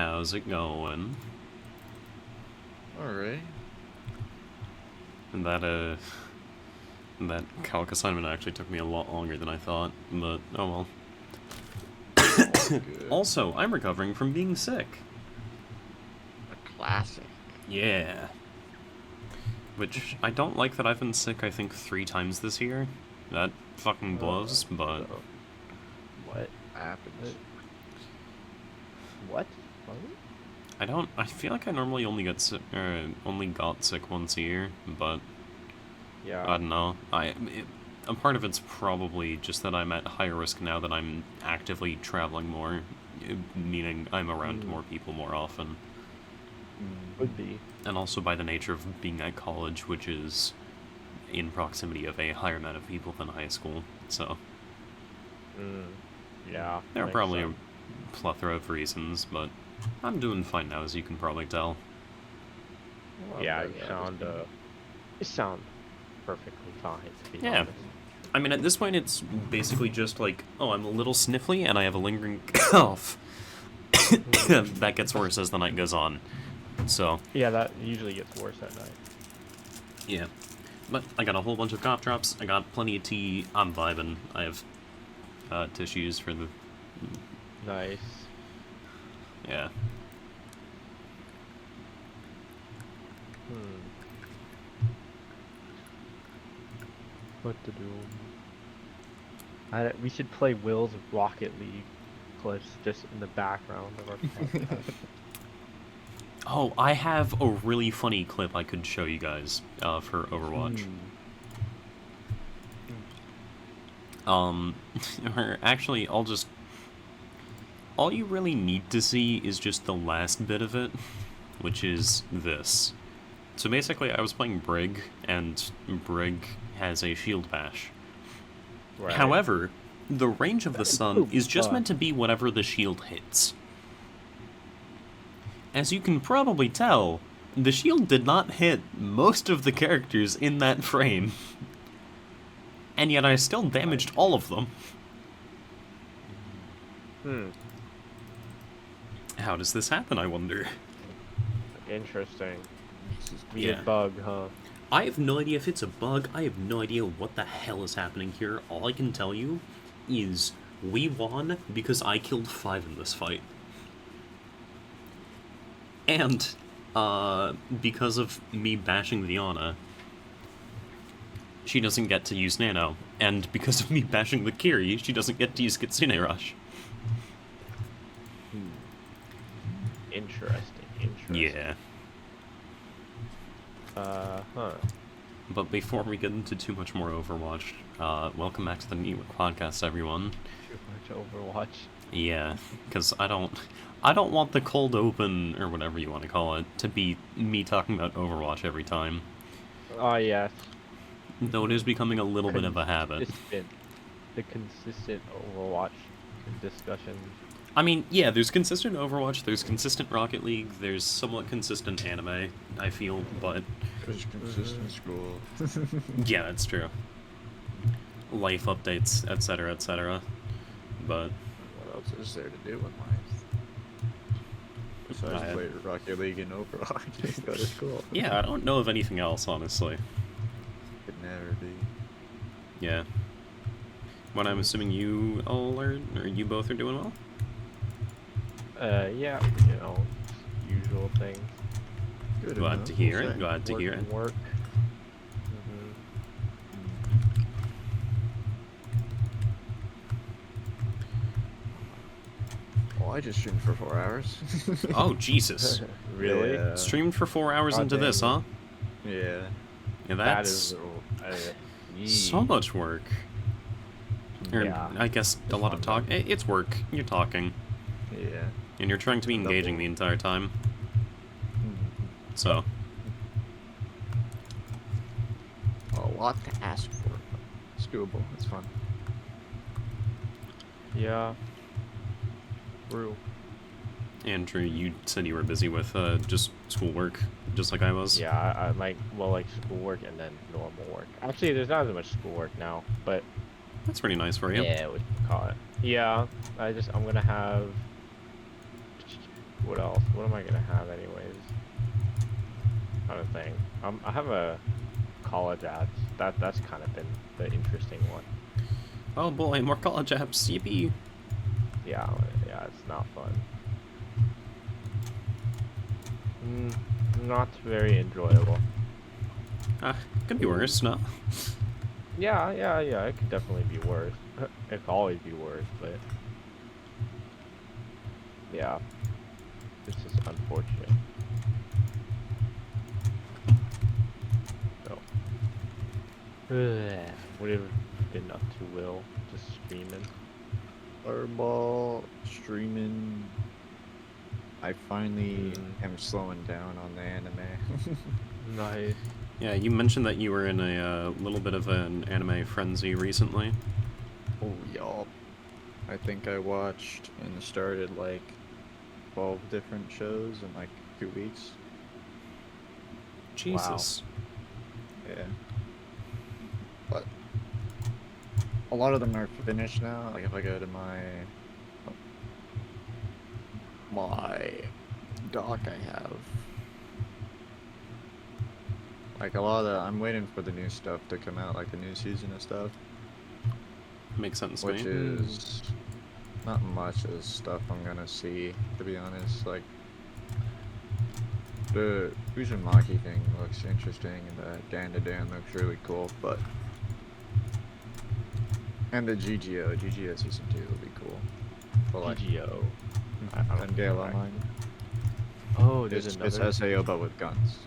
How's it going? Alright. And that calc assignment actually took me a lot longer than I thought, but oh well. Good. Also, I'm recovering from being sick. A classic. Yeah. Which, I don't like that I've been sick, I think, 3 times this year. That fucking blows, but... What Happens. What? I feel like I normally only got sick once a year, but Yeah. I don't know. A part of it's probably just that I'm at higher risk now that I'm actively traveling more, meaning I'm around more people more often. Would be. And also by the nature of being at college, which is in proximity of a higher amount of people than high school, so... Yeah. There are makes probably sense. a plethora of reasons, but I'm doing fine now, as you can probably tell. Well, Yeah, yeah, you sound perfectly fine, to be Yeah. honest. I mean, at this point, it's basically just like, oh, I'm a little sniffly, and I have a lingering cough. That gets worse as the night goes on. So, Yeah, that usually gets worse at night. yeah. But I got a whole bunch of cough drops, I got plenty of tea, I'm vibing. I have tissues for the... Nice. Yeah. What to do? We should play Will's Rocket League clips just in the background of our podcast. Oh, I have a really funny clip I could show you guys for Overwatch. Or actually, all you really need to see is just the last bit of it, which is this. So basically, I was playing Brig, and Brig has a shield bash. Right. However, the range of the stun is just meant to be whatever the shield hits. As you can probably tell, the shield did not hit most of the characters in that frame. And yet I still damaged all of them. How does this happen, I wonder? Interesting. Yeah. Weird bug, huh? I have no idea if it's a bug. I have no idea what the hell is happening here. All I can tell you is we won because I killed 5 in this fight. And, because of me bashing Viana, she doesn't get to use Nano. And because of me bashing the Kiri, she doesn't get to use Kitsune Rush. Interesting. Yeah. Huh. But before we get into too much more Overwatch, welcome back to the Neetwork Podcast, everyone. Too much Overwatch. Yeah, because I don't want the cold open, or whatever you want to call it, to be me talking about Overwatch every time. Oh, yes. Though it is becoming a little bit of a habit. The consistent Overwatch discussion. I mean, yeah, there's consistent Overwatch, there's consistent Rocket League, there's somewhat consistent anime, I feel, but... There's consistent school. Yeah, that's true. Life updates, etc., etc. But... What else is there to do in life? Besides play Rocket League and Overwatch and go to school. Yeah, I don't know of anything else, honestly. Could never be. Yeah. When I'm assuming you all are, or you both are doing well? Yeah, usual things. Good Glad enough, to hear we'll it, say. glad to hear it. Work. Oh, I just streamed for 4 hours. Oh, Jesus. Really? Yeah. Streamed for 4 hours God into damn this, it. huh? Yeah. Yeah, That that's is so much work. Or, Yeah. I guess a lot of talk. It's work. You're talking. Yeah. And you're trying to be engaging the entire time. So, A lot to ask for. It's doable. It's fun. Yeah. True. Andrew, you said you were busy with just schoolwork, just like I was. Yeah, I like schoolwork and then normal work. Actually, there's not as much schoolwork now, but That's pretty nice for you. yeah, what you call it? Yeah, I'm gonna have what else? What am I gonna have anyways? Kind of thing. I have a college ads. That's kind of been the interesting one. Oh boy, more college apps. Yippee. Yeah, it's not fun. Not very enjoyable. Could be worse, no? Yeah. It could definitely be worse. It could always be worse, but yeah, it's just unfortunate. So, what have you been up to, Will? Just streaming. Fireball, streaming. I finally am slowing down on the anime. Nice. Yeah, you mentioned that you were in a little bit of an anime frenzy recently. Oh, y'all. I think I watched and started like 12 different shows in like 2 weeks. Jesus. Yeah. But a lot of them are finished now. Like if I go to my doc I have. Like a lot of I'm waiting for the new stuff to come out, like the new season of stuff. Makes sense, Which mate. is not much as stuff I'm gonna see, to be honest. Like the Uzumaki thing looks interesting, and the Dan to Dan looks really cool, but and the GGO season 2 will be cool. But like PGO. and Gale Online. Oh, there's It's another. SAO but with guns.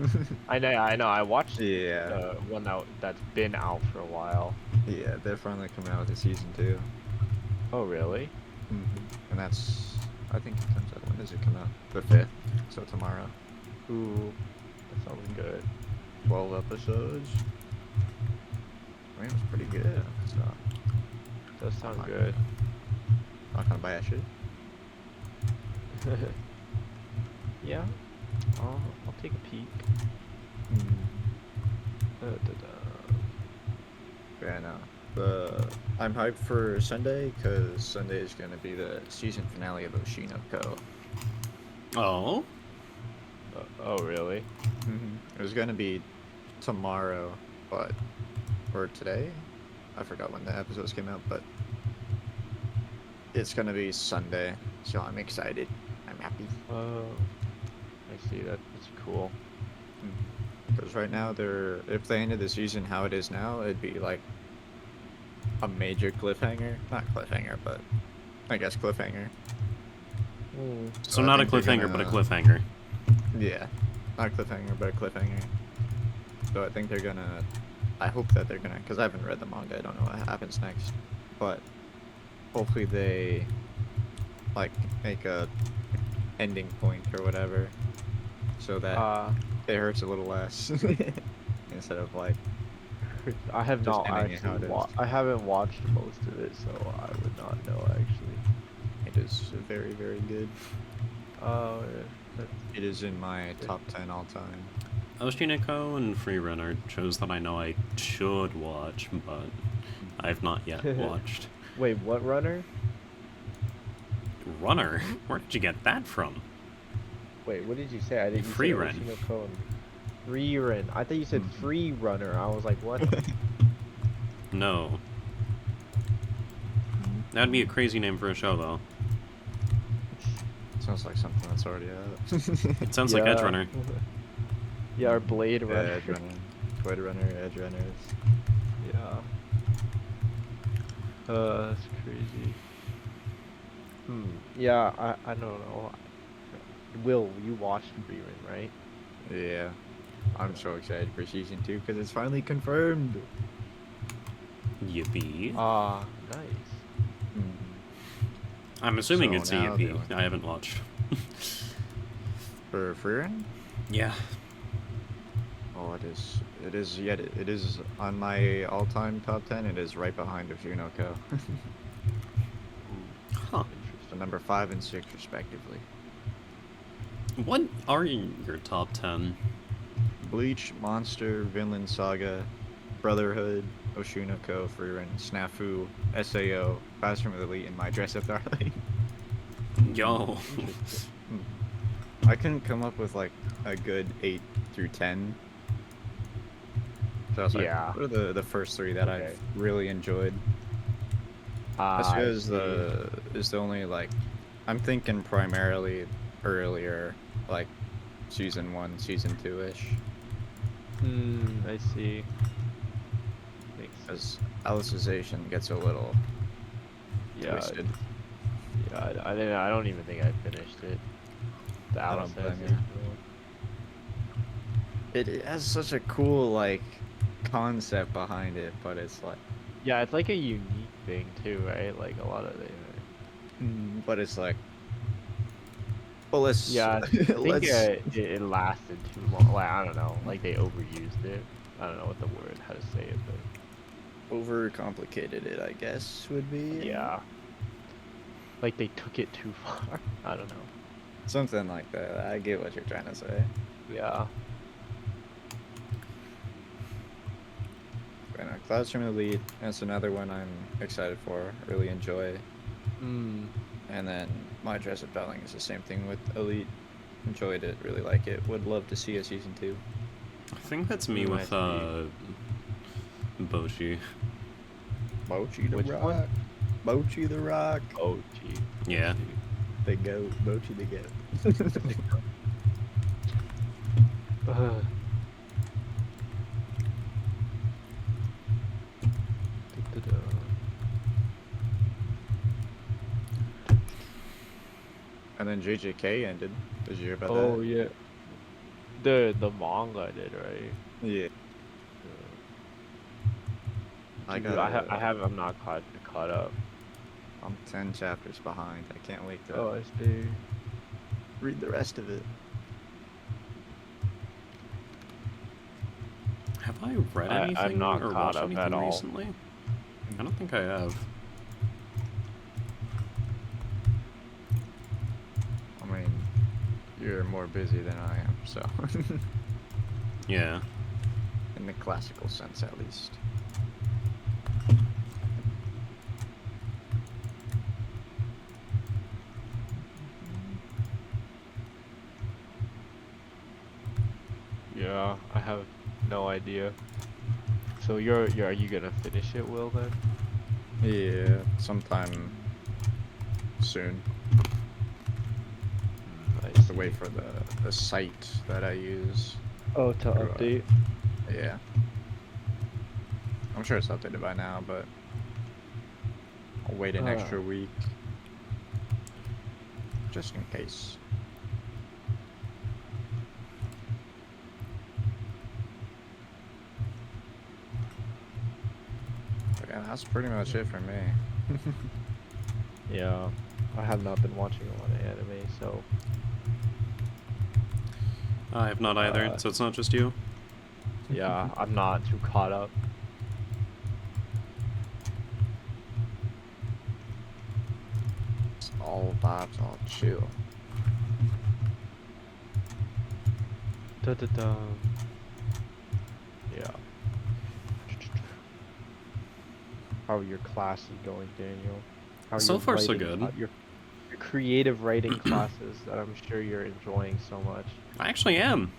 I know. I watched Yeah. the one that's been out for a while. Yeah, they're finally coming out with the season 2. Oh, really? And that's, I think it comes out, when does it come out? The 5th, so tomorrow. Ooh, that sounds good. 12 episodes. I mean, it was pretty good, so Does sound not good. not gonna buy that shit. Yeah. I'll take a peek. Yeah, no. I'm hyped for Sunday, because Sunday is gonna be the season finale of Oshinoko. Oh? Oh, really? It was gonna be tomorrow, or today? I forgot when the episodes came out, but it's gonna be Sunday, so I'm excited. I'm happy. Oh, I see. That's cool. Because right now, if they ended the season how it is now, it'd be like a major cliffhanger. Not cliffhanger, but I guess cliffhanger. So I not a think they're cliffhanger, but a gonna- cliffhanger. Yeah, not a cliffhanger, but a cliffhanger. So I think they're gonna. I hope that they're gonna, because I haven't read the manga. I don't know what happens next, but hopefully they like make a ending point or whatever, so that it hurts a little less instead of like. I have Just not ending it how actually. it is. I haven't watched most of it, so I would not know actually. It is very, very good. Oh, yeah. It is in my top 10 all time. Oshinoko and Freerunner shows that I know I should watch, but I've not yet watched. Wait, what runner? Runner? Where did you get that from? Wait, what did you say? I didn't. Free run. Free run. I thought you said free runner. I was like, what? No. That'd be a crazy name for a show, though. Sounds like something that's already out. It sounds like Edge Runner. Yeah, or Blade Yeah, Runner. Edge Runner. Blade Runner, Edge Runners. Yeah. That's crazy. Yeah, I don't know. Will, you watched Free Run, right? Yeah. I'm so excited for season 2 because it's finally confirmed. Yippee. Ah, nice. I'm assuming So it's a now yippee. the- I haven't watched. For Freerun? Yeah. Oh, it is. It is. Yet it is on my all-time top 10. It is right behind Oshinoko. Huh. So number 5 and 6 respectively. What are your top 10? Bleach, Monster, Vinland Saga, Brotherhood, Oshinoko, Freerun, Snafu, SAO, Classroom of the Elite, and My Dress Up Darling. Yo. I couldn't come up with like a good 8 through 10. So I was like, Yeah. what are the first 3 that Okay. I've really enjoyed? I That's is see. the only like I'm thinking primarily earlier, like season 1, season 2-ish. I see. Makes sense. Because Alicization gets a little Yeah, twisted. I don't even think I finished it. The I Alice don't blame has you. one. It has such a cool like concept behind it, but it's like, Yeah, it's like a unique thing too, right? Like a lot of the. but it's like, well, let's Yeah, I think let's it lasted too long. Like I don't know, like they overused it. I don't know what the word, how to say it, but overcomplicated it, I guess would be. yeah, like they took it too far. I don't know. Something like that. I get what you're trying to say. Yeah. But no, Classroom Elite, that's another one I'm excited for, really enjoy. Mm. And then My Dress Up Darling is the same thing with Elite. Enjoyed it, really like it. Would love to see a season 2. I think that's me Ooh, I with see. Bochi. Mochi the Which Rock. one? Mochi the Rock. Oh, gee. Yeah. The goat. Mochi the goat. Ugh. Da-da-da. And then JJK ended. Did you hear about Oh that? yeah. The manga did, right? Yeah. I Dude, I'm not caught up. I'm 10 chapters behind. I can't wait to Oh, I see. read the rest of it. Have I read I'm anything not or caught watched up anything at all. recently? I don't think I have. I mean, you're more busy than I am, so. Yeah. In the classical sense, at least. Yeah, I have no idea. So are you gonna finish it, Will, then? Yeah, sometime soon. I Have to see. wait for the site that I use. Oh, to for, update? Yeah. I'm sure it's updated by now, but I'll wait an extra week. Just in case. But yeah, that's pretty much it for me. Yeah, I have not been watching a lot of anime, so I have not either, so it's not just you. yeah, I'm not too caught up. It's all vibes, all chill. Da-da-da. Yeah. How are your classes going, Daniel? How are So your far, so writing good. Your creative writing classes that I'm sure you're enjoying so much. I actually am.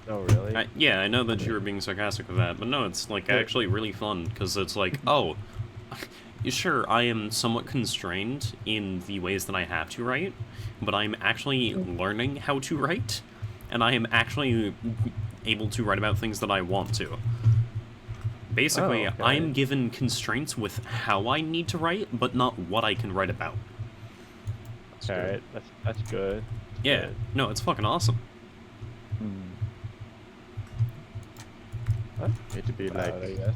Oh, really? Yeah, I know that you were being sarcastic with that, but no, it's like actually really fun because it's like, oh, sure, I am somewhat constrained in the ways that I have to write, but I'm actually learning how to write, and I am actually able to write about things that I want to. Basically, Oh, okay. I am given constraints with how I need to write, but not what I can write about. Alright, that's good. Yeah, Good. no, it's fucking awesome. What? Need to be like, I guess.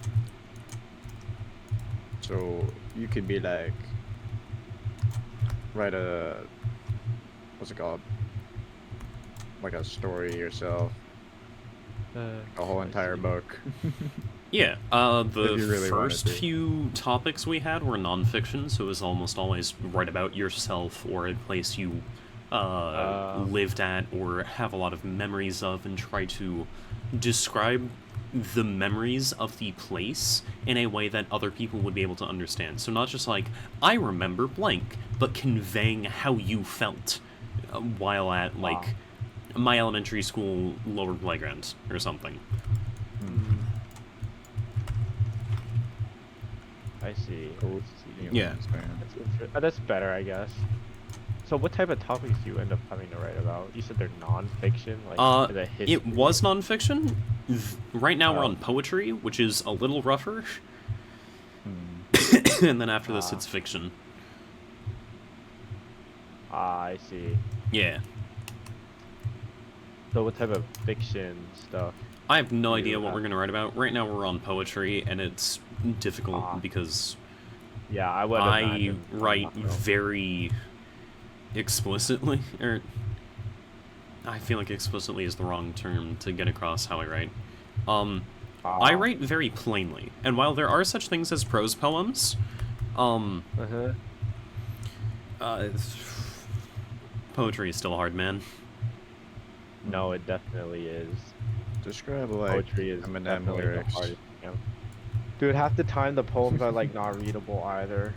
so you could be like, write a, what's it called? Like a story yourself, a whole I entire see. book. Yeah, the If you really wanted first to. few topics we had were nonfiction, so it was almost always write about yourself or a place you lived at or have a lot of memories of and try to describe the memories of the place in a way that other people would be able to understand. So not just like, I remember blank, but conveying how you felt while at, like, Wow. my elementary school lower playground or something. I see. Yeah. That's better, I guess. So what type of topics do you end up having to write about? You said they're non-fiction, like is it history? It was nonfiction. Right now we're Oh. on poetry, which is a little rougher. And then after this, it's fiction. I see. Yeah. So what type of fiction stuff? I have no idea You what have- we're going to write about. Right now we're on poetry, and it's difficult because Yeah, I would I imagine. write very explicitly, or I feel like explicitly is the wrong term to get across how I write. I write very plainly, and while there are such things as prose poems, poetry is still hard, man. No, it definitely is. Describe like Poetry is Eminem definitely lyrics. the hardest thing. Dude, half the time the poems are like not readable either.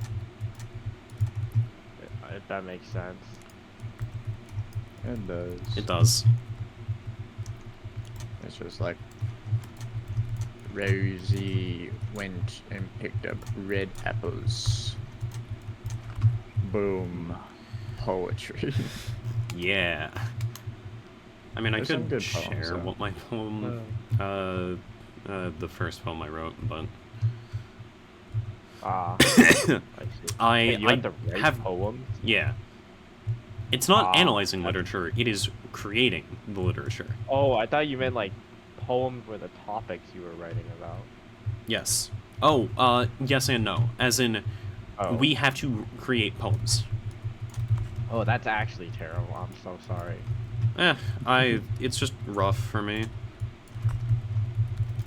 If that makes sense. It does. It does. It's just like Rosie went and picked up red apples. Boom. Poetry. Yeah. I mean, I There's some could good poems, share though. what my poem, the first poem I wrote, but I see. I Wait, you had to write have poems? yeah. It's not Ah, analyzing literature; it is creating the literature. Oh, I thought you meant like poems were the topics you were writing about. Yes. Oh, yes and no. As in, Oh. we have to create poems. Oh, that's actually terrible. I'm so sorry. It's just rough for me.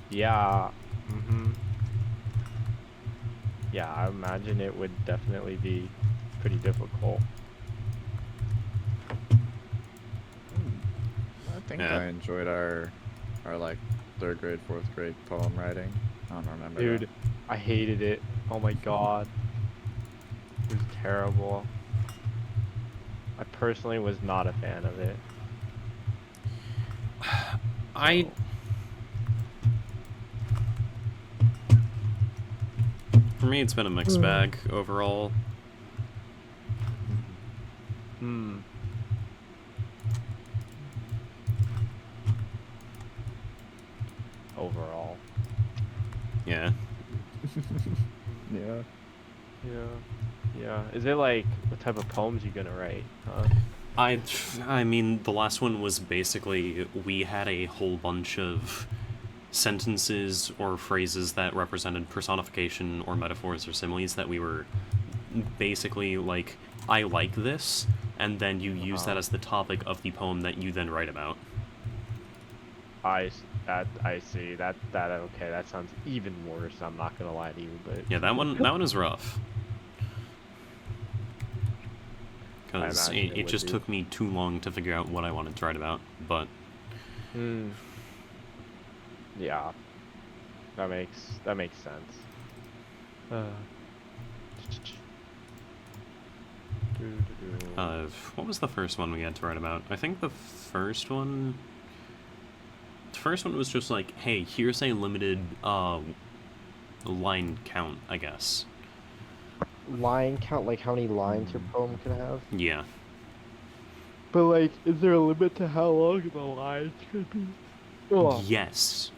Yeah. Yeah, I imagine it would definitely be pretty difficult. I think Yeah. I enjoyed our like 3rd grade, 4th grade poem writing. I don't remember. Dude, I hated it. Oh my god. It was terrible. I personally was not a fan of it. For me, it's been a mixed bag overall. Overall. Yeah. Yeah. Yeah. Is it like what type of poems you gonna write? Huh? I mean, the last one was basically we had a whole bunch of sentences or phrases that represented personification or metaphors or similes that we were basically like, I like this, and then you use that as the topic of the poem that you then write about. I see. That okay, that sounds even worse, I'm not gonna lie to you, but Yeah, that one is rough. Because I imagine it it would just be. took me too long to figure out what I wanted to write about, but yeah. That makes sense. What was the first one we had to write about? I think the first one was just like, hey, here's a limited line count, I guess. Line count, like how many lines your poem can have? Yeah. But like, is there a limit to how long the lines could be? Oh. Yes.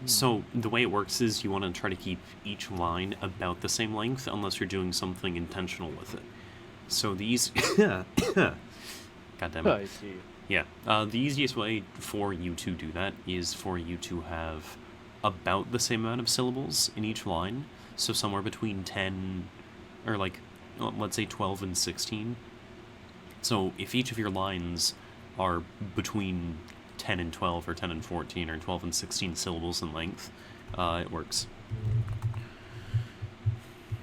So the way it works is you want to try to keep each line about the same length unless you're doing something intentional with it. So these God damn it. I see. Yeah. The easiest way for you to do that is for you to have about the same amount of syllables in each line. So somewhere between 10 or like, let's say 12 and 16. So if each of your lines are between 10 and 12 or 10 and 14 or 12 and 16 syllables in length, it works.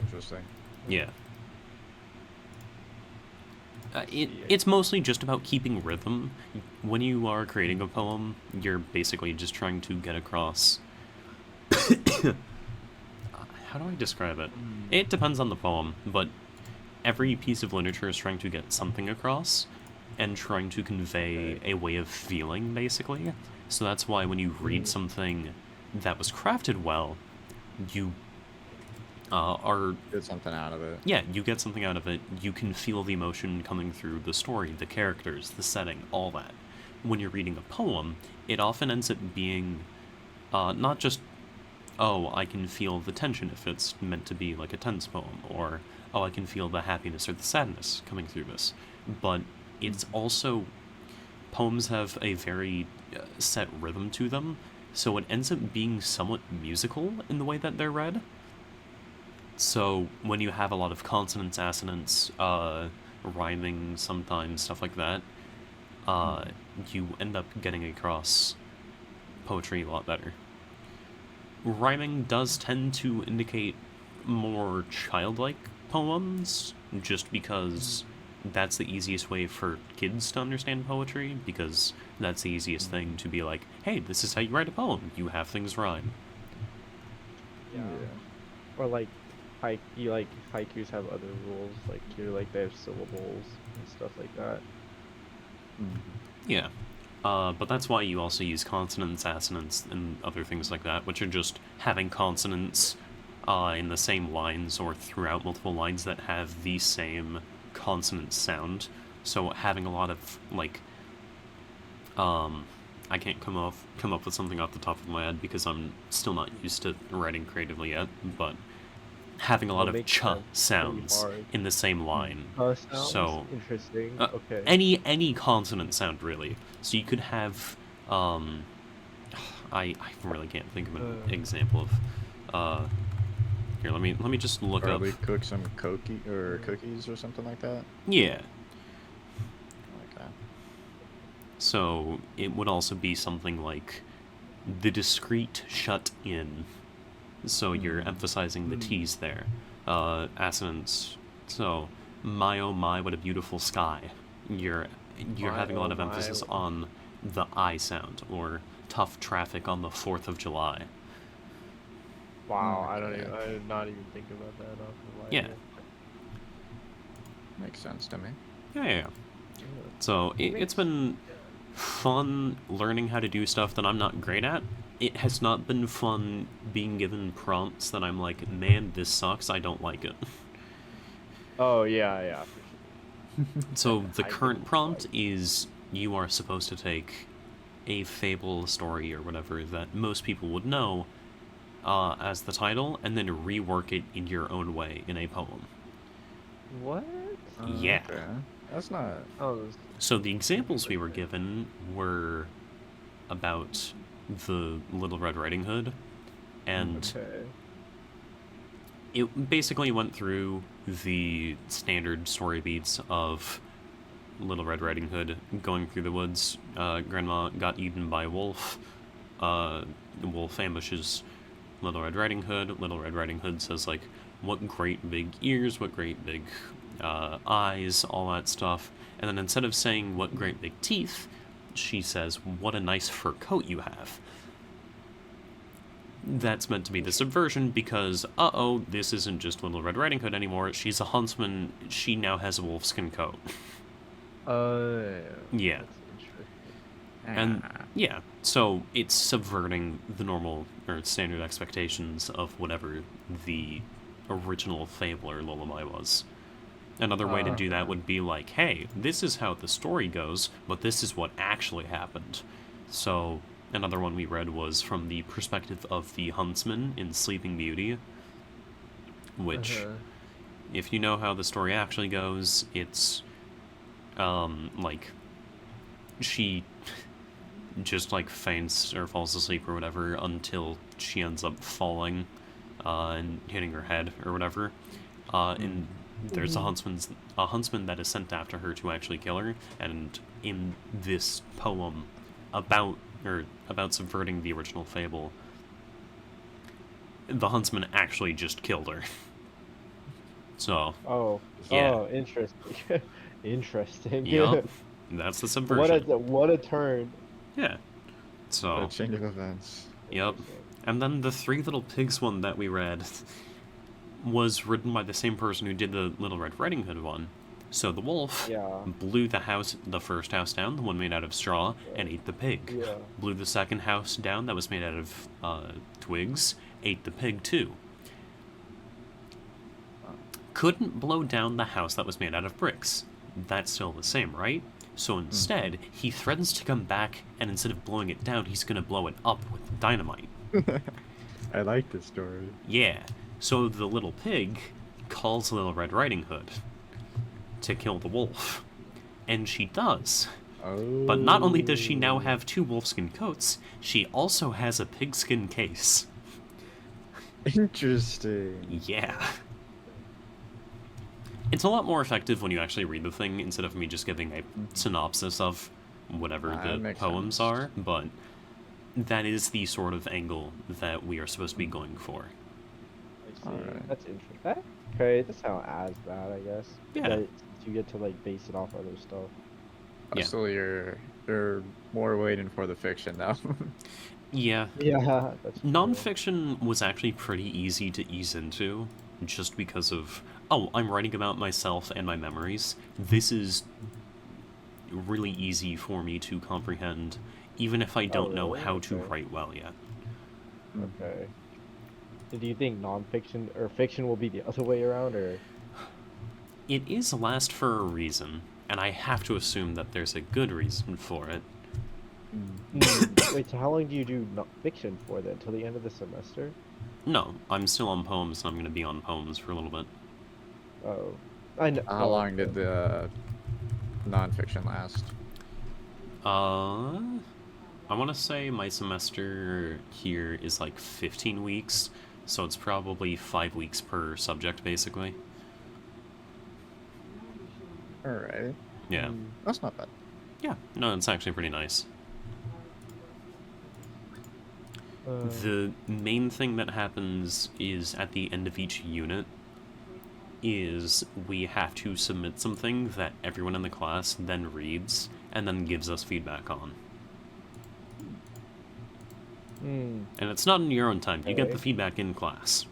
Interesting. Yeah. It's mostly just about keeping rhythm. When you are creating a poem, you're basically just trying to get across... How do I describe it? It depends on the poem, but every piece of literature is trying to get something across, and trying to convey a way of feeling, basically. So that's why when you read something that was crafted well, you are... Get something out of it. Yeah, you get something out of it. You can feel the emotion coming through the story, the characters, the setting, all that. When you're reading a poem, it often ends up being not just, oh, I can feel the tension if it's meant to be like a tense poem, or, oh, I can feel the happiness or the sadness coming through this. But it's also... Poems have a very set rhythm to them, so it ends up being somewhat musical in the way that they're read. So when you have a lot of consonants, assonants, rhyming sometimes, stuff like that, you end up getting across poetry a lot better. Rhyming does tend to indicate more childlike poems, just because that's the easiest way for kids to understand poetry, because that's the easiest thing to be like, hey, this is how you write a poem. You have things rhyme. Yeah. Or like, haikus have other rules, like they have syllables and stuff like that. Yeah. But that's why you also use consonants, assonants, and other things like that, which are just having consonants in the same lines or throughout multiple lines that have the same consonant sound. So having a lot of, like, I can't come up with something off the top of my head because I'm still not used to writing creatively yet, but having a lot of ch sounds in the same line. Sounds So interesting. Okay. any consonant sound, really. So you could have I really can't think of an example of here, let me just look up. Probably cook some cookies or something like that. Yeah. Okay. So it would also be something like the discreet shut in. So you're emphasizing the T's there. Assonants. So, my oh my, what a beautiful sky. You're having a lot of emphasis on the I sound, or tough traffic on the 4th of July. Wow, I did not even think about that. Yeah. Makes sense to me. Yeah. So it's been fun learning how to do stuff that I'm not great at. It has not been fun being given prompts that I'm like, man, this sucks, I don't like it. Oh, yeah. So the current prompt is you are supposed to take a fable, story, or whatever that most people would know as the title, and then rework it in your own way in a poem. What? Yeah. Okay. That's not... Oh, So the examples we were given were about the Little Red Riding Hood, and okay. it basically went through the standard story beats of Little Red Riding Hood going through the woods. Grandma got eaten by a wolf. The wolf ambushes Little Red Riding Hood. Little Red Riding Hood says, like, what great big ears, what great big eyes, all that stuff. And then instead of saying, what great big teeth, she says, what a nice fur coat you have. That's meant to be the subversion because, uh-oh, this isn't just Little Red Riding Hood anymore. She's a huntsman. She now has a wolfskin coat. Yeah. That's interesting. And, yeah, so it's subverting the normal or standard expectations of whatever the original fable or lullaby was. Another way to do that would be like, hey, this is how the story goes, but this is what actually happened. So, another one we read was from the perspective of the huntsman in Sleeping Beauty, which, if you know how the story actually goes, it's, like, she just, like, faints or falls asleep or whatever until she ends up falling and hitting her head or whatever. And there's a huntsman that is sent after her to actually kill her, and in this poem about subverting the original fable, the huntsman actually just killed her. So, yeah. Oh, interesting. Interesting. Yup. That's the subversion. What a turn. Yeah. So, A chain of events. yep. And then the Three Little Pigs one that we read was written by the same person who did the Little Red Riding Hood one. So the wolf Yeah. blew the first house down, the one made out of straw, and ate the pig. Yeah. Blew the second house down that was made out of twigs, ate the pig too. Couldn't blow down the house that was made out of bricks. That's still the same, right? So instead, he threatens to come back, and instead of blowing it down, he's gonna blow it up with dynamite. I like this story. Yeah. So the little pig calls Little Red Riding Hood to kill the wolf. And she does. Oh. But not only does she now have 2 wolfskin coats, she also has a pigskin case. Interesting. Yeah. It's a lot more effective when you actually read the thing instead of me just giving a synopsis of whatever That the makes poems sense. are, but that is the sort of angle that we are supposed to be going for. I see. Alright. That's interesting. Okay, it doesn't sound as bad, I guess. Yeah. But you get to like base it off other stuff. Yeah. So you're more waiting for the fiction now. Yeah. Yeah, that's true. Nonfiction was actually pretty easy to ease into, just because of, oh, I'm writing about myself and my memories. This is really easy for me to comprehend, even if I don't know really? how to Okay. write well yet. Okay. So do you think nonfiction or fiction will be the other way around, or? It is last for a reason, and I have to assume that there's a good reason for it. Wait, so how long do you do fiction for then? Till the end of the semester? No, I'm still on poems, and I'm going to be on poems for a little bit. Oh, I know. How long did the nonfiction last? I want to say my semester here is like 15 weeks, so it's probably 5 weeks per subject, basically. Alright. Yeah. That's not bad. Yeah, no, it's actually pretty nice. The main thing that happens is at the end of each unit is we have to submit something that everyone in the class then reads and then gives us feedback on. And it's not in your own time. You get the Okay. feedback in class.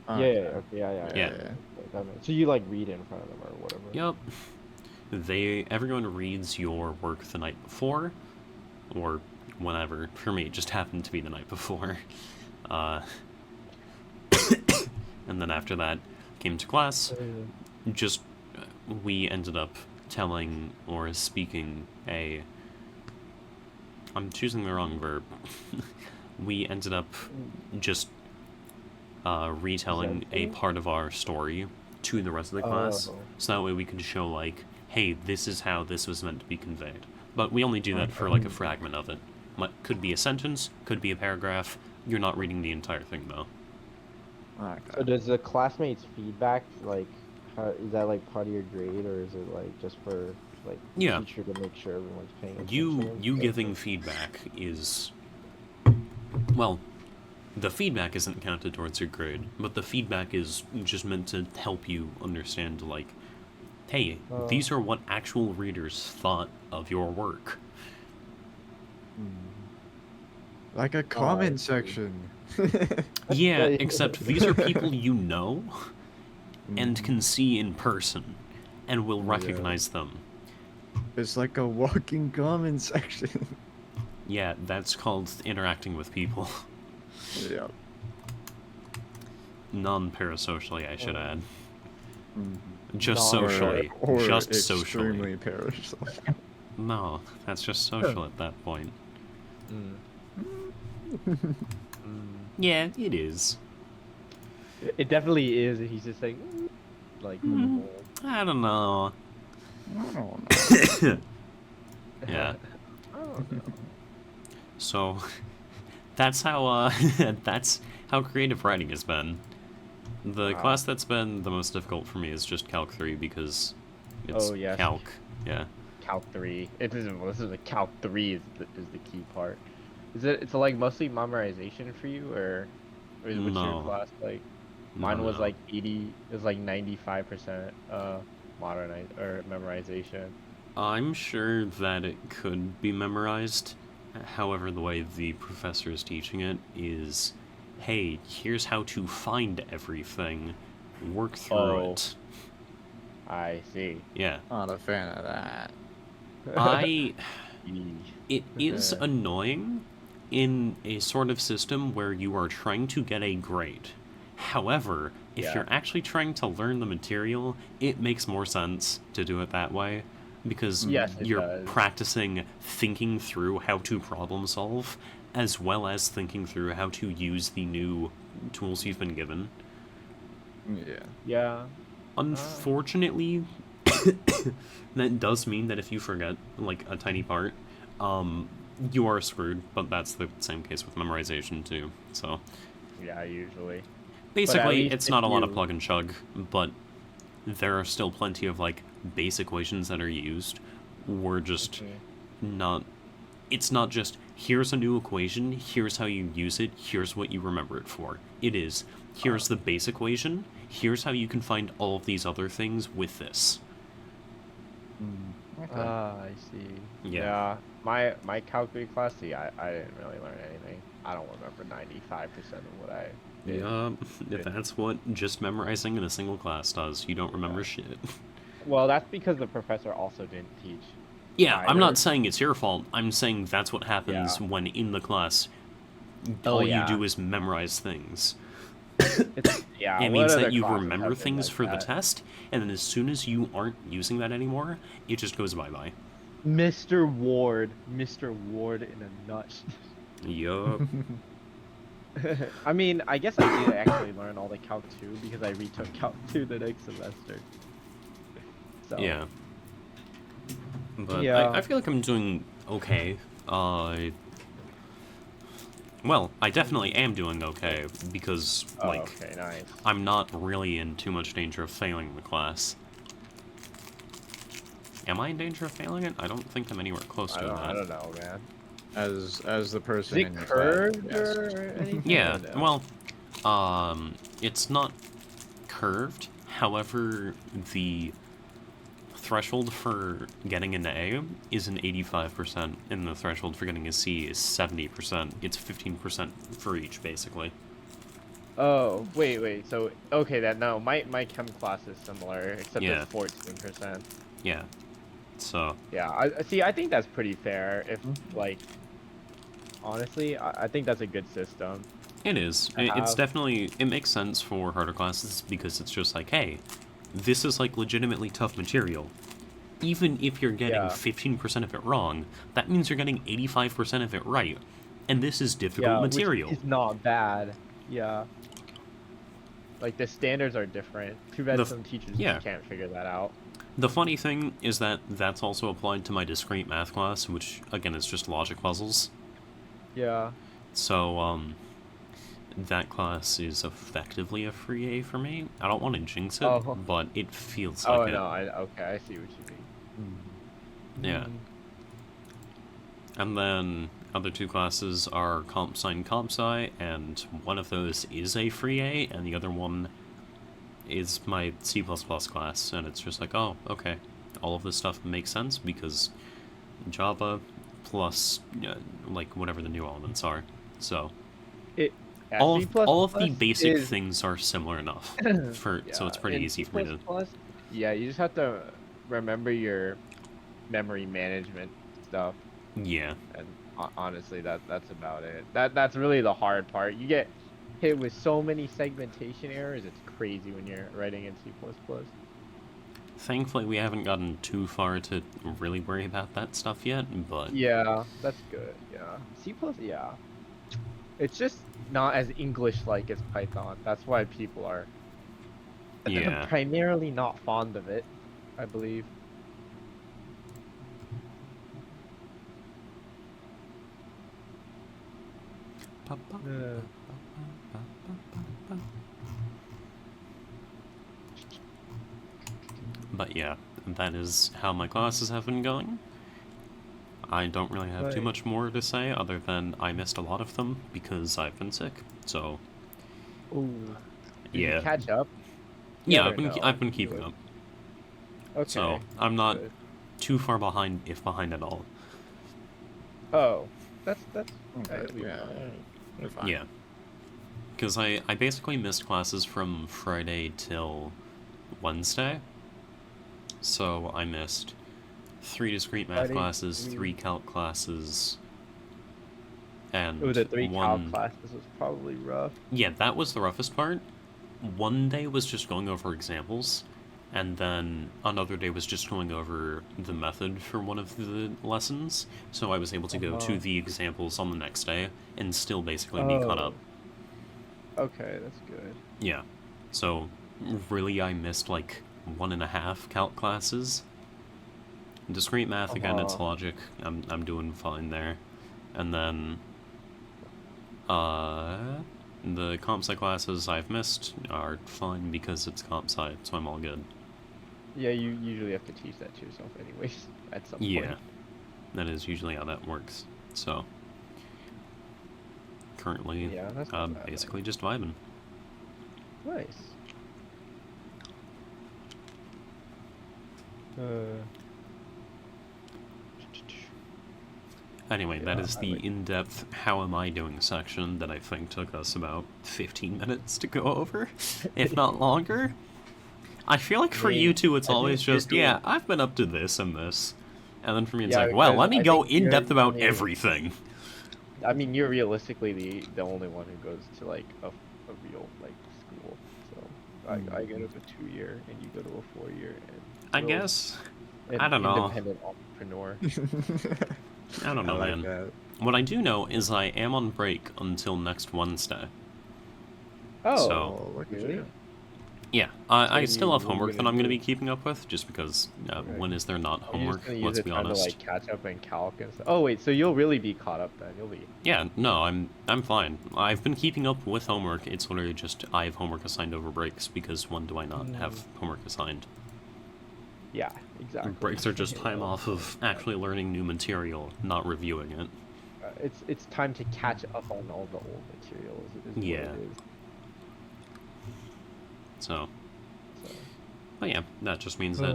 Yeah, Okay. okay, yeah. Yeah. Okay, that so you like read in front of them or whatever. Yep. Everyone reads your work the night before, or whenever. For me, it just happened to be the night before. And then after that, came to class. Just we ended up telling or speaking a. I'm choosing the wrong verb. We ended up just retelling a Presenting? part of our story to the rest of the class, Oh. so that way we could show like, hey, this is how this was meant to be conveyed. But we only do that for like a fragment of it. Could be a sentence, could be a paragraph. You're not reading the entire thing though. Okay. So does the classmates' feedback like, is that like part of your grade, or is it like just for like the Yeah. teacher to make sure everyone's paying attention? You Okay. giving feedback is, well, the feedback isn't counted towards your grade, but the feedback is just meant to help you understand, like, hey, these are what actual readers thought of your work. Like a I comment see. section. Yeah, Yeah. except these are people you know and can see in person and will Yeah. recognize them. It's like a walking comment section. Yeah, that's called interacting with people. Yeah. Non-parasocially, I should add. Mhm. Just Non- socially. Or Just extremely socially. parasocial. No, that's just social at that point. Yeah, it is. It definitely is. He's just like, like, I don't know. I don't know. Yeah. I don't know. So that's how that's how creative writing has been. The Wow. class that's been the most difficult for me is just Calc 3 because it's Oh, yes. Calc. Yeah. Calc 3. It isn't. Well, this is the Calc 3 is the key part. Is it? It's like mostly memorization for you, or what's No. your class like? No, Mine no, was no. like 80. It was like 95% modernize or memorization. I'm sure that it could be memorized. However, the way the professor is teaching it is, hey, here's how to find everything. Work through Oh. it. I see. Yeah. Not a fan of that. It is Okay. annoying in a sort of system where you are trying to get a grade. However, if Yeah. you're actually trying to learn the material, it makes more sense to do it that way because Yes, it you're does. practicing thinking through how to problem solve as well as thinking through how to use the new tools you've been given. Yeah. Yeah. Unfortunately, that does mean that if you forget like a tiny part, you are screwed. But that's the same case with memorization too. So Yeah, usually. basically, least it's if not a lot of you- plug and chug, but there are still plenty of like base equations that are used. We're just not. It's not just here's a new equation, here's how you use it, here's what you remember it for. It is here's the base equation, here's how you can find all of these other things with this. Okay. I see. Yeah. My calculus class, see, I didn't really learn anything. I don't remember 95% of what I did. Yeah, if that's what just memorizing in a single class does, you don't remember shit. Well, that's because the professor also didn't teach. Yeah, I'm either. not saying it's your fault. I'm saying that's what happens Yeah. when in the class Oh, all yeah. you do is memorize things. Yeah, It what means other that you classes remember have been things like for the that? test, and then as soon as you aren't using that anymore, it just goes bye-bye. Mr. Ward in a nut. Yup. I mean, I guess I did actually learn all the Calc 2 because I retook Calc 2 the next semester. So, Yeah. But Yeah. I feel like I'm doing okay. Well, I definitely am doing okay, because, Oh, like, okay, nice. I'm not really in too much danger of failing the class. Am I in danger of failing it? I don't think I'm anywhere close to I that. don't know, man. As the Is person it in your curved class, yes. or anything? Yeah, Or no? well, it's not curved. However, the threshold for getting an A is an 85%, and the threshold for getting a C is 70%. It's 15% for each, basically. Oh, wait. So, okay, my chem class is similar, except Yeah. it's 14%. Yeah. So, Yeah, I see. I think that's pretty fair. If like, honestly, I think that's a good system. it is. It's definitely, it makes sense for harder classes because it's just like, hey, this is like legitimately tough material. Even if you're getting Yeah. 15% of it wrong, that means you're getting 85% of it right. And this is difficult Yeah, material. which is not bad. Yeah. Like the standards are different. Too bad The some teachers yeah. just can't figure that out. The funny thing is that that's also applied to my discrete math class, which, again, is just logic puzzles. Yeah. So, that class is effectively a free A for me. I don't want to jinx it, Oh. but it feels Oh like it. no, okay, I see what you mean. Yeah. And then other two classes are comp sci, and one of those is a free A, and the other one is my C++ class, and it's just like, oh, okay. All of this stuff makes sense because Java plus, like, whatever the new elements are. So, Yeah, all C++ of the basic is- things are similar enough, so it's pretty in easy for me to... C++, yeah, you just have to remember your memory management stuff, Yeah. and honestly, that's about it. That's really the hard part. You get hit with so many segmentation errors. It's crazy when you're writing in C++. Thankfully, we haven't gotten too far to really worry about that stuff yet, but... Yeah, that's good. Yeah, C++. Yeah, it's just not as English-like as Python. That's why people are Yeah. primarily not fond of it, I believe. But yeah, that is how my classes have been going. I don't really have too Right. much more to say other than I missed a lot of them because I've been sick. So, Ooh. Did yeah. you catch up? Yeah, Or I've been no? I've been keeping You- up. Okay. So, I'm not good. too far behind, if behind at all. Oh, that's Okay, that'd be yeah. fine. You're fine. Yeah. Because I basically missed classes from Friday till Wednesday. So I missed 3 discrete math Friday, classes, you mean- 3 calc classes, and Oh, the 3 one... calc classes was probably rough. Yeah, that was the roughest part. One day was just going over examples, and then another day was just going over the method for one of the lessons, so I was able to go to Uh-huh. the examples on the next day and still basically be caught up. Okay, that's good. Yeah. So, really, I missed like 1.5 calc classes. Discrete math, again, it's Uh-huh. logic. I'm doing fine there. And then, the comp sci classes I've missed are fine because it's comp sci, so I'm all good. Yeah, you usually have to teach that to yourself anyways, at some Yeah. point. That is usually how that works. So, currently, Yeah, that's not bad, though. basically just vibing. Nice. Anyway, that Yeah, is I the like- in-depth how am I doing section that I think took us about 15 minutes to go over, if not longer. I feel like for Yeah, you two, it's I think always you're just, doing- yeah, I've been up to this and this. And then for me, it's Yeah, like, well, because let me I go think you're- in-depth about you're- everything. I mean, you're realistically the only one who goes to like a real like school. So I go to a 2-year and you go to a 4-year. And I so guess. an I don't know. Independent entrepreneur. I don't know, like man. that. What I do know is I am on break until next Wednesday. Oh, So- Oh, look at really? you. Yeah, I you- still have what are you homework that gonna I'm going to do? be keeping up with, just because Okay. when is there not Are you homework? just gonna use Let's the be time honest. to like catch up in calc and stuff? Oh wait, so you'll really be caught up then? You'll be. Yeah, no, I'm fine. I've been keeping up with homework. It's literally just I have homework assigned over breaks because when do I not have homework assigned? Yeah, exactly. Breaks are just time off of actually learning new material, not reviewing it. It's time to catch up on all the old material. Is Yeah. What it is. So, So. but yeah, that just means that.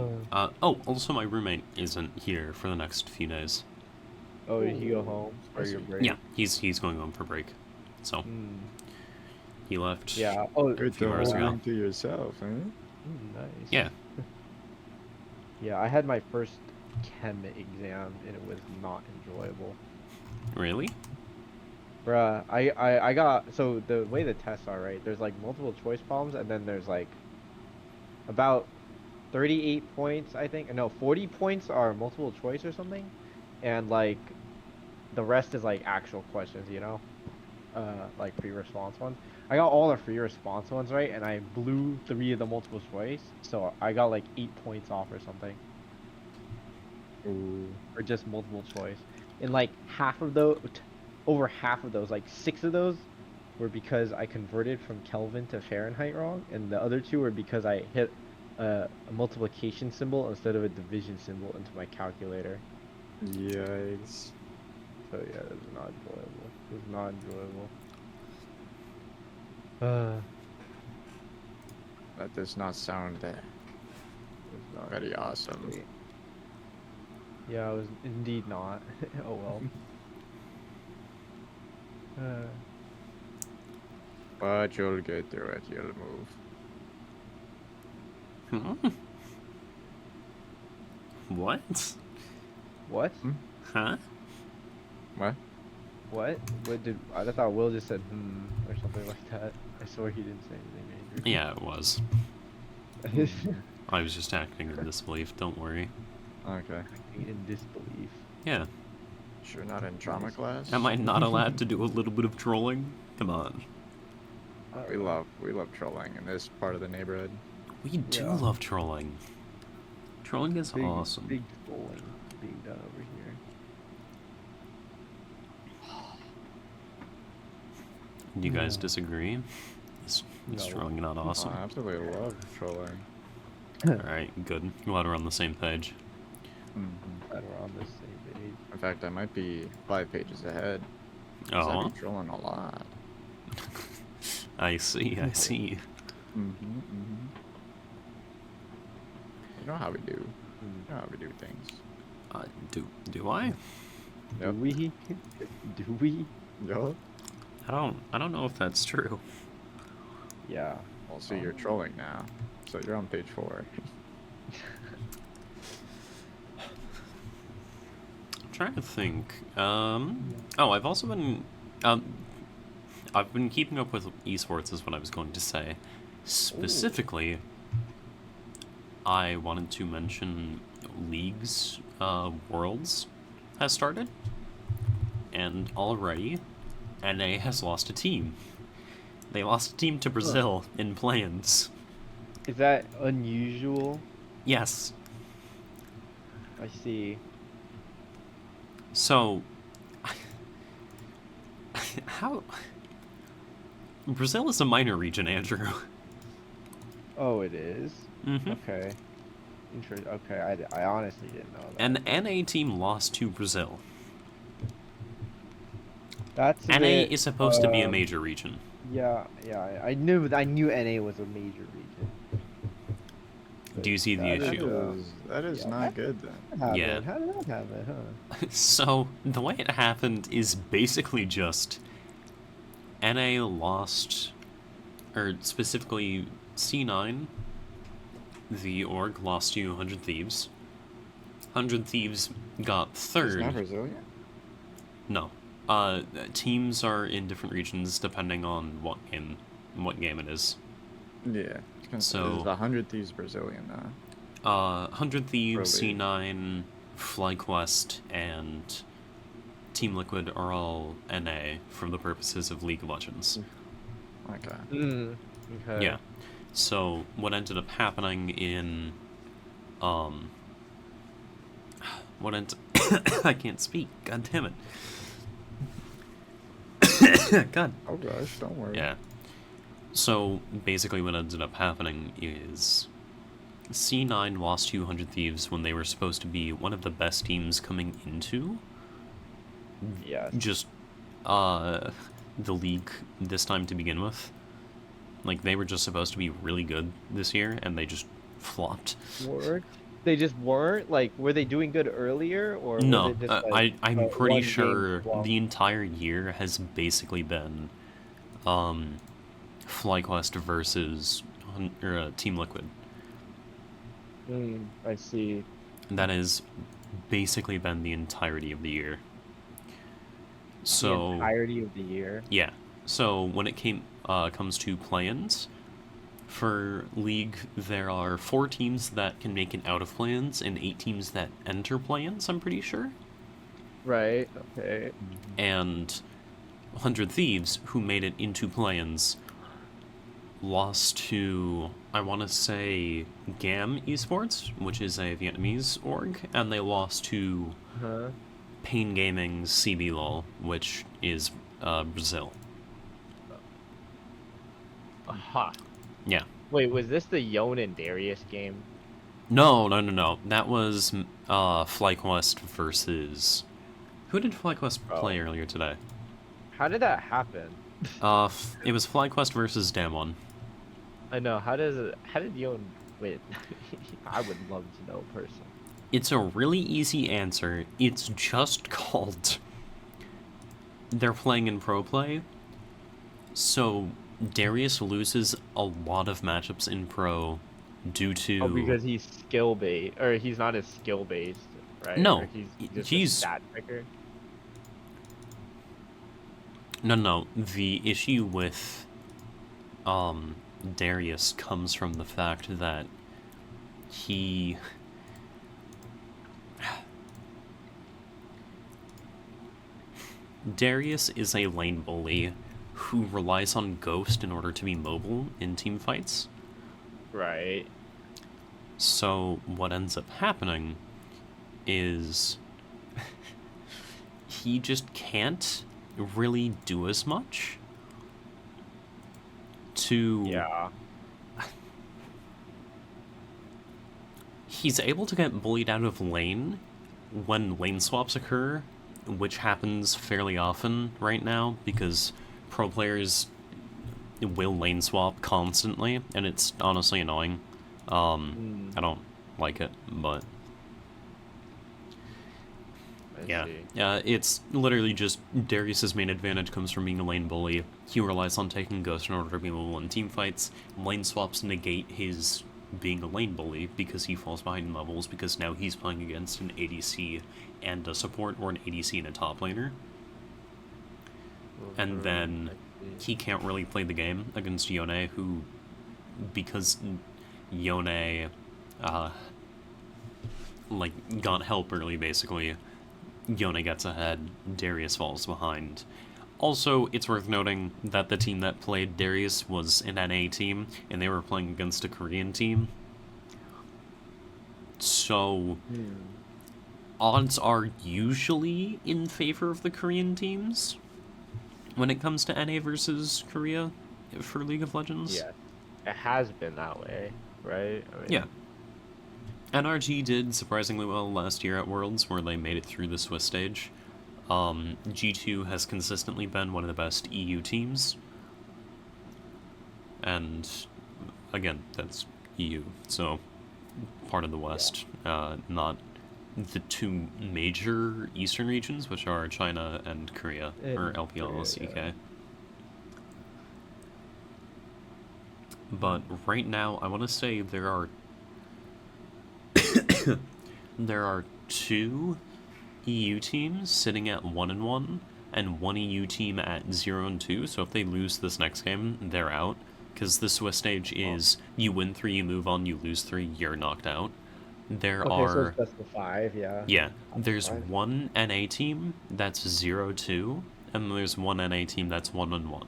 Oh, also my roommate isn't here for the next few days. Oh, did you go home for I your see. break? Yeah, he's going home for break. So Mm, he left. yeah. Oh, Good few to hours hold ago. on to yourself, huh? nice. Yeah. Yeah, I had my first chem exam and it was not enjoyable. Really? Bruh, I got, so the way the tests are, right, there's like multiple choice problems and then there's like about 38 points, I think. No, 40 points are multiple choice or something. And like the rest is like actual questions, you know? Like free response ones. I got all the free response ones right and I blew 3 of the multiple choice. So I got like 8 points off or something. Ooh. Or just multiple choice. And like half of those, over half of those, like 6 of those were because I converted from Kelvin to Fahrenheit wrong, and the other 2 were because I hit a multiplication symbol instead of a division symbol into my calculator. Yikes. So yeah, it was not enjoyable. It was not enjoyable. That does not sound It was not very awesome. great. Yeah, it was indeed not. Oh well. But you'll get through it. You'll move. Hmm? What? What? Huh? What? What? What did I thought Will just said or something like that. I swear he didn't say anything major. Yeah, it was. I was just acting in disbelief. Don't worry. Okay. In disbelief. Yeah. Sure, not in drama class. Am I not allowed to do a little bit of trolling? Come on. We love trolling in this part of the neighborhood. We do Yeah. love trolling. Trolling is big, awesome. Big trolling being done over here. Do you guys No. disagree? Is No. trolling not awesome? I absolutely love trolling. Alright, good. Glad we're on the same page. Glad we're on the same page. In fact, I might be 5 pages ahead. 'cause I Oh, be trolling a lot. I see, I see. You know how we do. Mm. You know how we do things. Do I? Do Yep. we? Do we? Yup. I don't know if that's true. Yeah. Well, see, you're trolling now. So you're on page 4. trying to think. I've also been, I've been keeping up with esports, is what I was going to say. Specifically, I wanted to mention League's Worlds has started, and already, NA has lost a team. They lost a team to Brazil in play-ins. Is that unusual? Yes. I see. So, how... Brazil is a minor region, Andrew. Oh, it is? Mm-hmm. Okay. Okay, I honestly didn't know that. An NA team lost to Brazil. That's a NA bit, is supposed to be a major region. Yeah, I knew NA was a major region. Do you see the That issue? That is Yeah. not good then. Yeah. How did that happen, huh? So, the way it happened is basically just NA lost, or specifically C9, the org, lost to 100 Thieves. 100 Thieves got It's third. not Brazilian? No. Teams are in different regions depending on what game it is. Yeah. So- Is the 100 Thieves Brazilian now? 100 Thieves, Pro League. C9, FlyQuest, and Team Liquid are all NA for the purposes of League of Legends. Okay. Okay. Yeah. So what ended up happening in I can't speak. God damn it. God. Oh gosh, don't worry. Yeah. So basically what ended up happening is C9 lost to 100 Thieves when they were supposed to be one of the best teams coming into Yes. just the league this time to begin with. Like, they were just supposed to be really good this year, and they just flopped. Weren't they just weren't? Like, were they doing good earlier, or No, was it just like I'm one pretty game sure flop? the entire year has basically been FlyQuest versus Team Liquid. I see. That has basically been the entirety of the year. So The entirety of the year. yeah. So when it comes to play-ins, for League, there are 4 teams that can make it out of play-ins and 8 teams that enter play-ins, I'm pretty sure. Right. Okay. And 100 Thieves, who made it into play-ins, lost to, I want to say, GAM Esports, which is a Vietnamese org, and they lost to Huh. Pain Gaming's CBLOL, which is Brazil. Aha. Yeah. Wait, was this the Yon and Darius game? No. That was FlyQuest versus... Who did FlyQuest play earlier today? How did that happen? It was FlyQuest versus Damwon. I know. How did Yon win? I would love to know personally. It's a really easy answer. It's just called... They're playing in pro play, so Darius loses a lot of matchups in pro due to... Oh, because he's skill based, or he's not as skill based, right? No, Or he's he's- a stat picker. No. The issue with Darius comes from the fact that he... Darius is a lane bully who relies on Ghost in order to be mobile in team fights. Right. So what ends up happening is he just can't really do as much to... Yeah. He's able to get bullied out of lane when lane swaps occur, which happens fairly often right now because pro players will lane swap constantly, and it's honestly annoying. I don't like it, but I yeah. see. It's literally just Darius's main advantage comes from being a lane bully. He relies on taking Ghost in order to be mobile in team fights. Lane swaps negate his being a lane bully because he falls behind in levels because now he's playing against an ADC and a support or an ADC and a top laner. And then he can't really play the game against Yone, who, because Yone, got help early, basically, Yone gets ahead, Darius falls behind. Also, it's worth noting that the team that played Darius was an NA team, and they were playing against a Korean team. So, odds are usually in favor of the Korean teams when it comes to NA versus Korea for League of Legends. Yeah, it has been that way, right? I mean, Yeah. NRG did surprisingly well last year at Worlds, where they made it through the Swiss stage. G2 has consistently been one of the best EU teams. And, again, that's EU, so part of the West, not the two major Eastern regions, which are China and Korea, or LPLCK. Yeah. But right now, I want to say there are there are 2 EU teams sitting at 1-1, and 1 EU team at 0-2. So if they lose this next game, they're out. Because the Swiss stage is you win 3, you move on, you lose 3, you're knocked out. There Okay, so are it's best of 5, yeah. yeah, there's Fine. 1 NA team that's 0-2, and there's 1 NA team that's 1-1.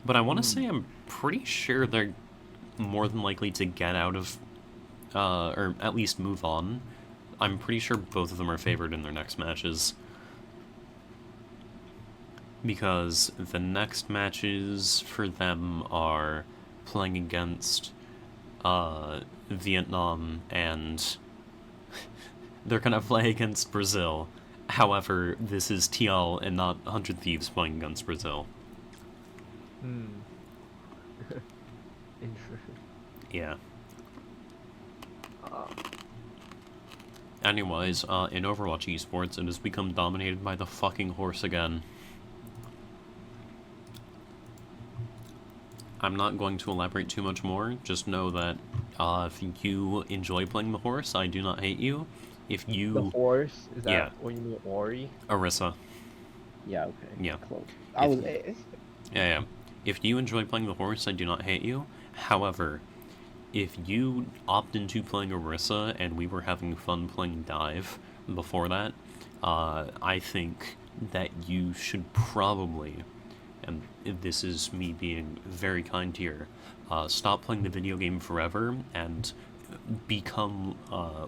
But I want to say I'm pretty sure they're more than likely to get out of, or at least move on. I'm pretty sure both of them are favored in their next matches. Because the next matches for them are playing against Vietnam, and they're gonna play against Brazil. However, this is TL and not 100 Thieves playing against Brazil. Interesting. Yeah. Anyways, in Overwatch esports, it has become dominated by the fucking horse again. I'm not going to elaborate too much more. Just know that if you enjoy playing the horse, I do not hate you. If you... The horse? Is that Yeah. what you mean, Ori? Orisa. Yeah, okay. Yeah. Close. I If- was... Yeah. If you enjoy playing the horse, I do not hate you. However, if you opt into playing Orisa and we were having fun playing Dive before that, I think that you should probably, and this is me being very kind here, stop playing the video game forever and become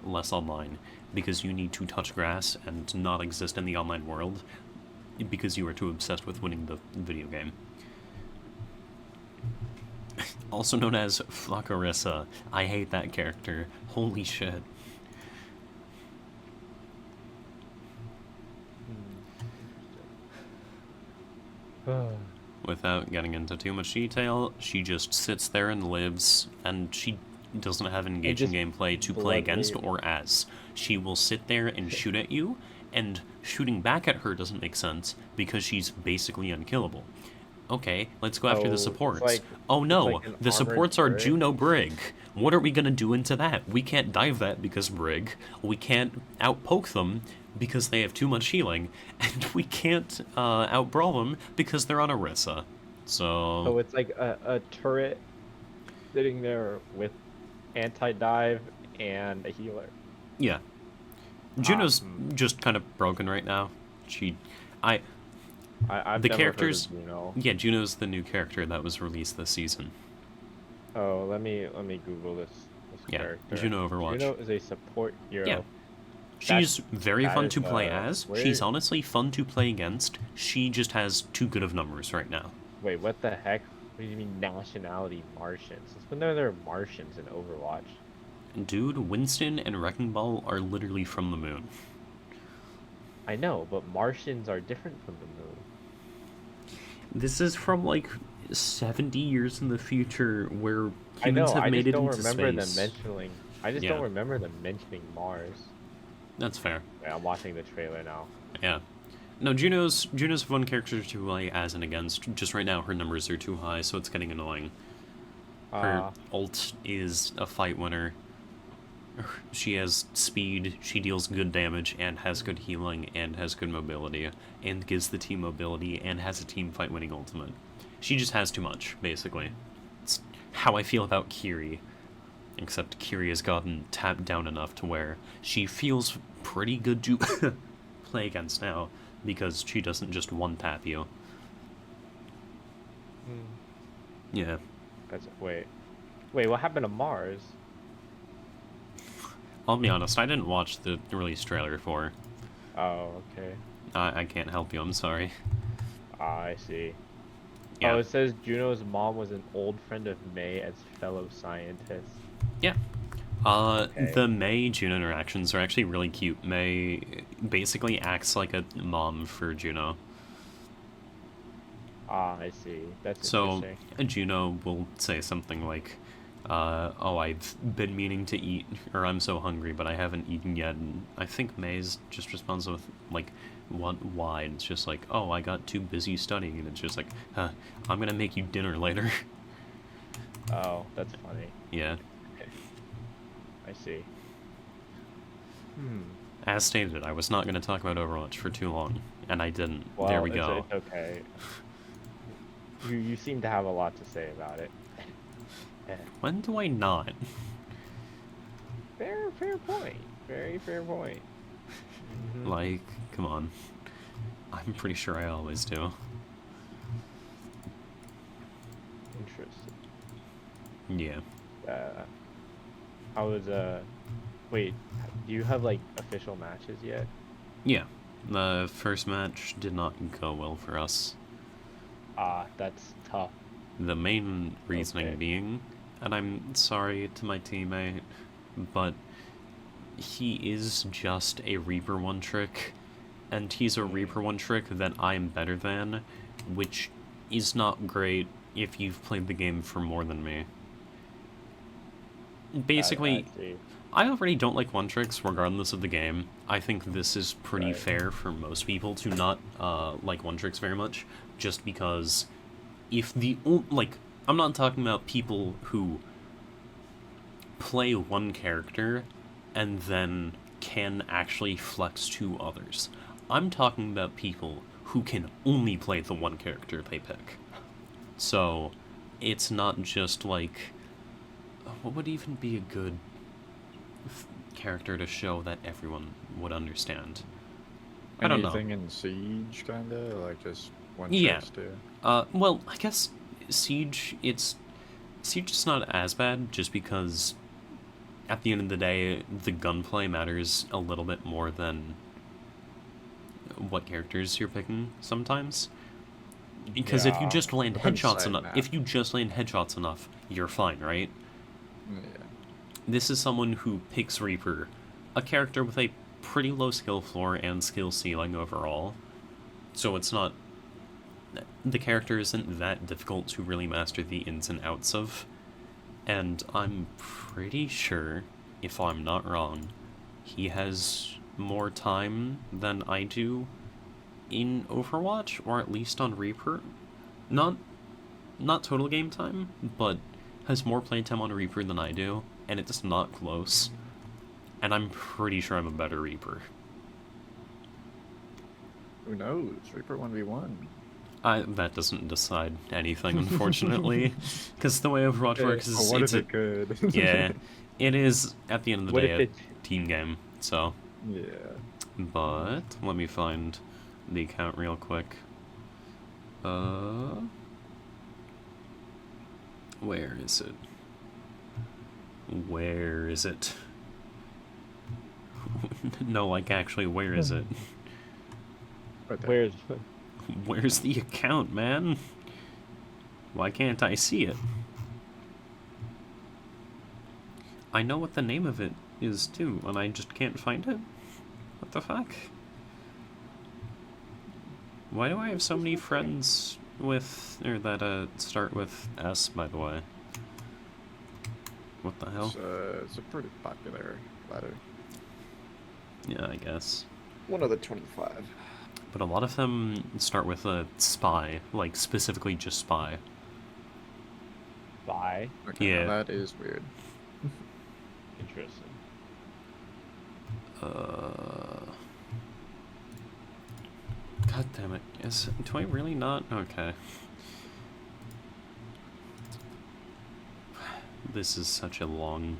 less online, because you need to touch grass and not exist in the online world because you are too obsessed with winning the video game. Also known as Fuck Orisa. I hate that character. Holy shit. Without getting into too much detail, she just sits there and lives, and she doesn't have engaging gameplay to play against or as. She will sit there and shoot at you, and shooting back at her doesn't make sense because she's basically unkillable. Okay, let's go after the supports. Oh no, the supports are Juno Brig. What are we gonna do into that? We can't dive that because Brig. We can't outpoke them because they have too much healing. And we can't outbrawl them because they're on Orisa. So it's like a turret sitting there with anti-dive and a healer. Yeah. Juno's just kind of broken right now. I've the never characters, heard of Juno. yeah, Juno's the new character that was released this season. Oh, let me Google this Yeah, character. Juno Overwatch. Juno is a support hero. Yeah. She's very that fun is, to play as. where- She's honestly fun to play against. She just has too good of numbers right now. Wait, what the heck? What do you mean nationality Martians? It's when there are Martians in Overwatch. Dude, Winston and Wrecking Ball are literally from the moon. I know, but Martians are different from the moon. This is from like 70 years in the future where I know. humans have I made just it don't into remember space. them mentioning. I just Yeah. don't remember them mentioning Mars. That's fair. Wait, I'm watching the trailer now. Yeah. No, Juno's a fun character to play as and against. Just right now her numbers are too high, so it's getting annoying. Her ult is a fight winner. She has speed, she deals good damage, and has good healing, and has good mobility, and gives the team mobility, and has a team fight winning ultimate. She just has too much, basically. It's how I feel about Kiri. Except Kiri has gotten tapped down enough to where she feels pretty good to play against now, because she doesn't just one-tap you. Yeah. Wait, what happened to Mars? I'll be honest, I didn't watch the release trailer for her. Oh, okay. I can't help you, I'm sorry. I see. Yeah. Oh, it says Juno's mom was an old friend of May as fellow scientists. Yeah. Okay. The May-Juno interactions are actually really cute. May basically acts like a mom for Juno. I see. That's So, interesting. Juno will say something like, oh, I've been meaning to eat, or I'm so hungry, but I haven't eaten yet. And I think May's just responds with, like, why? And it's just like, oh, I got too busy studying. And it's just like, I'm gonna make you dinner later. Oh, that's funny. Yeah. I see. As stated, I was not going to talk about Overwatch for too long, and I didn't. Well, There we go. It's okay. You seem to have a lot to say about it. When do I not? Fair point. Very fair point. Like, come on. I'm pretty sure I always do. Interesting. Yeah. How was wait, do you have like official matches yet? Yeah. The first match did not go well for us. That's tough. The main reasoning Okay. being, and I'm sorry to my teammate, but he is just a Reaper one-trick, and he's a Reaper one-trick that I'm better than, which is not great if you've played the game for more than me. Basically, I see. I already don't like one-tricks regardless of the game. I think this is pretty Right. fair for most people to not like one-tricks very much, just because if I'm not talking about people who play one character and then can actually flex to others. I'm talking about people who can only play the one character they pick. So, it's not just like, what would even be a good character to show that everyone would understand? I don't know. Anything in Siege, kinda? Like just one Yeah. tricks too? Well, I guess Siege is not as bad, just because at the end of the day, the gunplay matters a little bit more than what characters you're picking sometimes. Because if you Yeah. just land Depends headshots side enough, map. if you just land headshots enough, you're fine, right? Yeah. This is someone who picks Reaper, a character with a pretty low skill floor and skill ceiling overall. So it's not... The character isn't that difficult to really master the ins and outs of. And I'm pretty sure, if I'm not wrong, he has more time than I do in Overwatch, or at least on Reaper. Not total game time, but has more playtime on Reaper than I do, and it's not close. And I'm pretty sure I'm a better Reaper. Who knows? Reaper 1v1. That doesn't decide anything, unfortunately. Because the way Overwatch works is what it's if it could? yeah, it is, at the end of the What day, if a it- team game, so... Yeah. But, let me find the account real quick. Where is it? Where is it? No, like, actually, where is it? Right there. Where's Where's the account, man? Why can't I see it? I know what the name of it is, too, and I just can't find it? What the fuck? Why do I have so many friends with, or that, start with S, by the way? What the hell? It's a pretty popular ladder. Yeah, I guess. One of the 25. But a lot of them start with a spy, like, specifically just spy. Vi. Okay, Yeah. now that is weird. Interesting. God damn it. Do I really not? Okay. This is such a long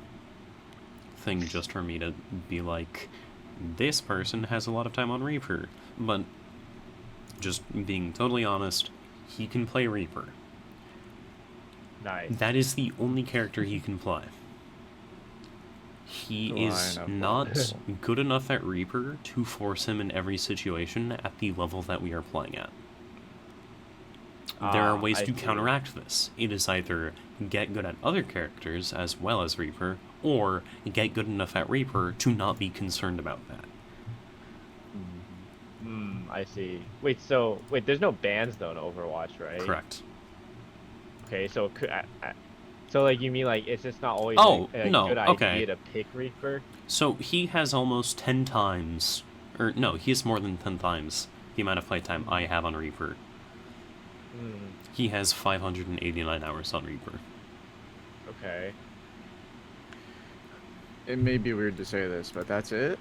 thing just for me to be like, this person has a lot of time on Reaper. But, just being totally honest, he can play Reaper. Nice. That is the only character he can play. He is Line of not words. good enough at Reaper to force him in every situation at the level that we are playing at. There are ways I to see. counteract this. It is either get good at other characters as well as Reaper, or get good enough at Reaper to not be concerned about that. I see. Wait, there's no bans though in Overwatch, right? Correct. Okay, so so like you mean like it's just not always Oh, a no, good okay. idea to pick Reaper? So he has almost 10 times, or no, he has more than 10 times the amount of playtime I have on Reaper. He has 589 hours on Reaper. Okay. It may be weird to say this, but that's it.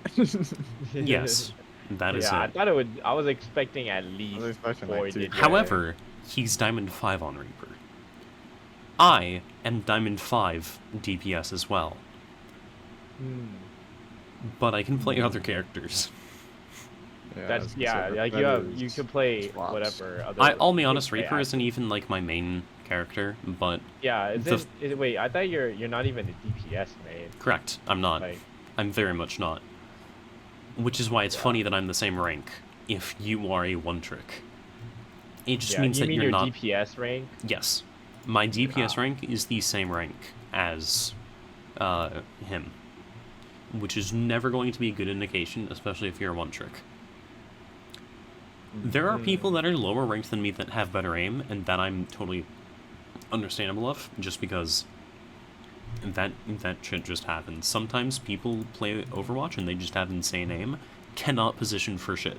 Yes, that is Yeah, I it. thought it would. I was expecting at least expecting 4 like 2. digits. However, he's Diamond 5 on Reaper. I am Diamond 5 DPS as well, but I can play other characters. That's yeah. so Like that you is can play swaps. whatever. Other I'll be honest, play Reaper actions. isn't even like my main character, but Yeah. the Wait, I thought you're not even a DPS main. correct, I'm not. Like I'm very much not. Which is why it's funny that I'm the same rank if you are a one-trick. It just yeah, means you that mean you're your not... DPS rank? Yes. My DPS Ah. rank is the same rank as him. Which is never going to be a good indication, especially if you're a one-trick. There are people that are lower ranked than me that have better aim, and that I'm totally understandable of, just because that shit just happens. Sometimes people play Overwatch and they just have insane aim, cannot position for shit.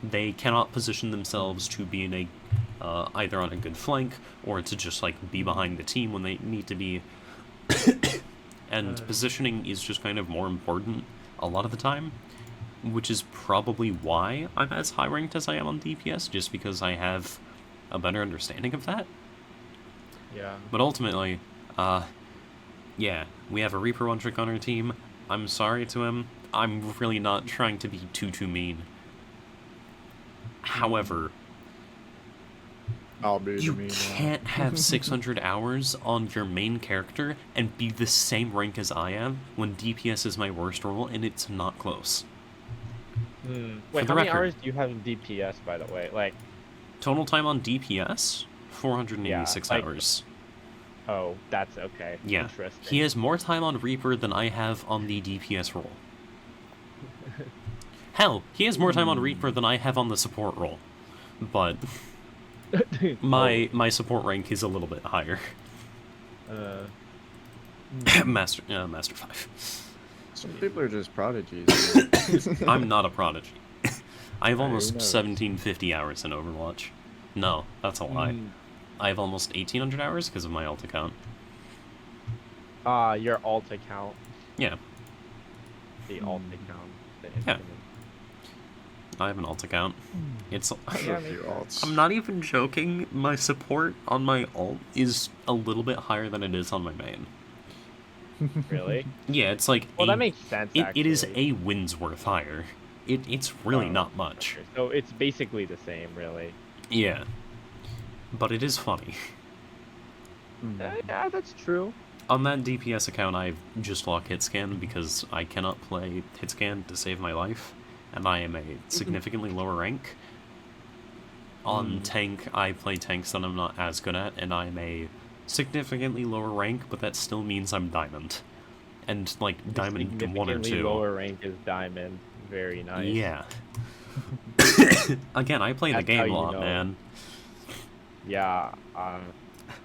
They cannot position themselves to be in a either on a good flank or to just like be behind the team when they need to be. And positioning is just kind of more important a lot of the time, which is probably why I'm as high ranked as I am on DPS, just because I have a better understanding of that. Yeah. But ultimately, yeah, we have a Reaper one trick on our team. I'm sorry to him. I'm really not trying to be too mean. However, I'll be you the mean one. can't have 600 hours on your main character and be the same rank as I am when DPS is my worst role and it's not close. Wait, the how many record. hours do you have in DPS, by the way? Like, Total time on DPS, 486 Yeah, like- hours. oh, that's okay. Yeah, Interesting. he has more time on Reaper than I have on the DPS role. Hell, he has more time on Reaper than I have on the support role. But my support rank is a little bit higher. Master 5. Some people are just prodigies. I'm not a prodigy. I have Who almost knows? 1750 hours in Overwatch. No, that's a lie. I have almost 1800 hours because of my alt account. Your alt account. Yeah, The alt account. The Yeah. instrument. I have an alt account. It's I have a few alts. I'm not even joking. My support on my alt is a little bit higher than it is on my main. Really? Yeah, it's like Well, that makes sense. it is actually. a win's worth higher. It's really Oh, not much. okay. So it's basically the same, really. Yeah, but it is funny. Yeah, that's true. On that DPS account, I just lock hitscan because I cannot play hitscan to save my life, and I am a significantly lower rank. On tank, I play tanks that I'm not as good at, and I'm a significantly lower rank, but that still means I'm diamond. And, like, diamond 1 or Significantly 2. lower rank is diamond. Very nice. Yeah. Again, I play the That's how game a you lot, know. man. Yeah.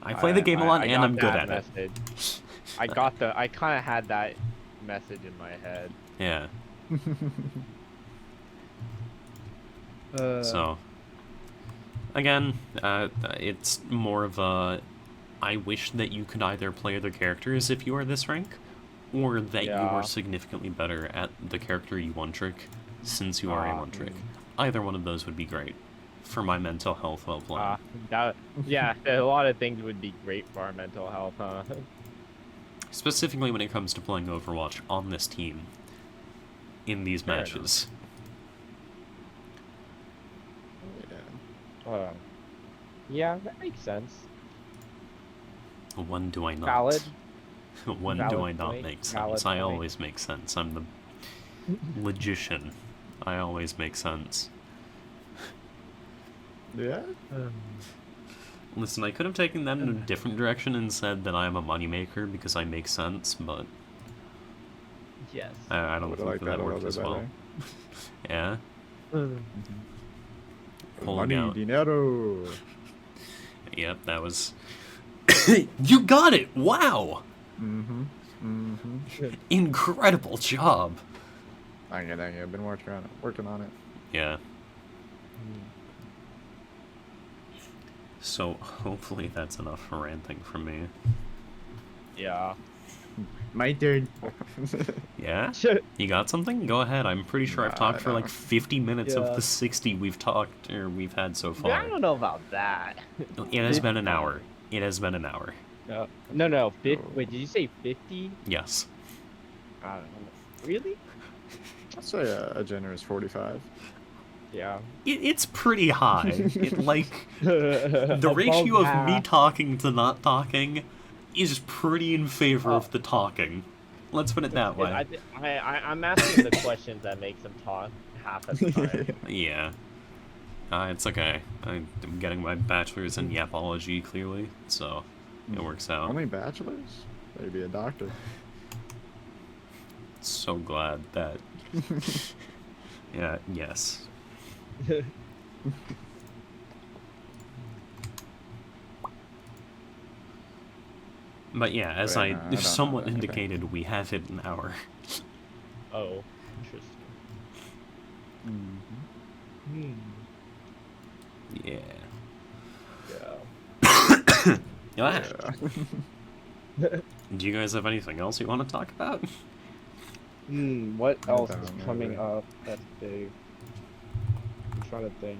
I play the game a lot, I and got I'm good that at it. message. I kind of had that message in my head. Yeah. So, again, it's more of a I wish that you could either play other characters if you are this rank, or that you Yeah. are significantly better at the character you one-trick since you are a one-trick. mm. Either one of those would be great for my mental health while playing. Yeah, a lot of things would be great for our mental health, huh? Specifically when it comes to playing Overwatch on this team in these Fair matches. Yeah. Yeah, that makes sense. When do I not? Valid. When do Valid I not point, make valid sense? I point. always make sense. I'm the logician. I always make sense. Yeah. Listen, I could have taken that in a different direction and said that I am a moneymaker because I make sense, but Yes. I don't Would've think liked that, that a worked little as bit well. Yeah? Pulling Money, out. dinero. Yep, that was... You got it! Wow! Mm-hmm. Mm-hmm. Incredible job! Thank you. I've been working on it. Yeah. So, hopefully that's enough for ranting from me. Yeah. My turn. Yeah? You got something? Go ahead. I'm pretty sure I've Nah, talked for no. like 50 minutes of Yeah. the 60 we've talked, or we've had so far. I don't know about that. It has been an hour. It has been an hour. No. Wait, did you say 50? Yes. I don't know. Really? I'd say a generous 45. Yeah. It's pretty high. The The ratio of me talking to not talking is pretty in favor of the talking. Let's put it that way. I'm asking the questions that makes them talk half of the time. Yeah. It's okay. I'm getting my bachelor's in yapology, clearly, so it works out. Only bachelors? Maybe a doctor. So glad that... Yeah, yes. But yeah, as Wait, I no, I don't somewhat know that. indicated, we have hit an hour. Oh, interesting. Yeah. Yeah. Yeah. Yeah. Do you guys have anything else you want to talk about? What I else don't is know, coming really. up that's big? I'm trying to think.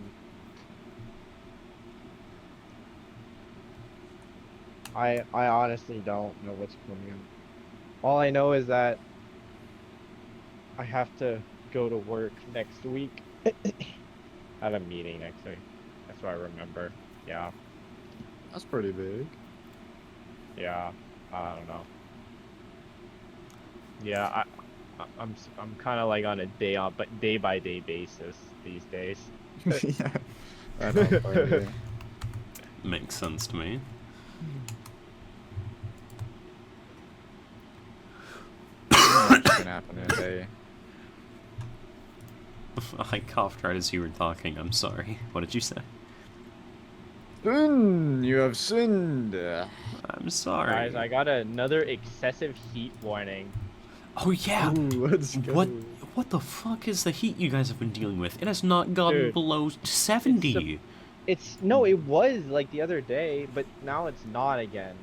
I honestly don't know what's coming up. All I know is that I have to go to work next week. I have a meeting next week. That's what I remember. Yeah. That's pretty big. Yeah. I don't know. Yeah, I'm kind of like on a day by day basis these days. Yeah. I know. Probably. Makes sense to me. Much can happen in a day. I coughed right as you were talking. I'm sorry. What did you say? Sin, you have sinned. I'm sorry. Guys, I got another excessive heat warning. Oh yeah. Ooh, let's go. What the fuck is the heat you guys have been dealing with? It has not gotten Dude, below 70. No, it was like the other day, but now it's not again.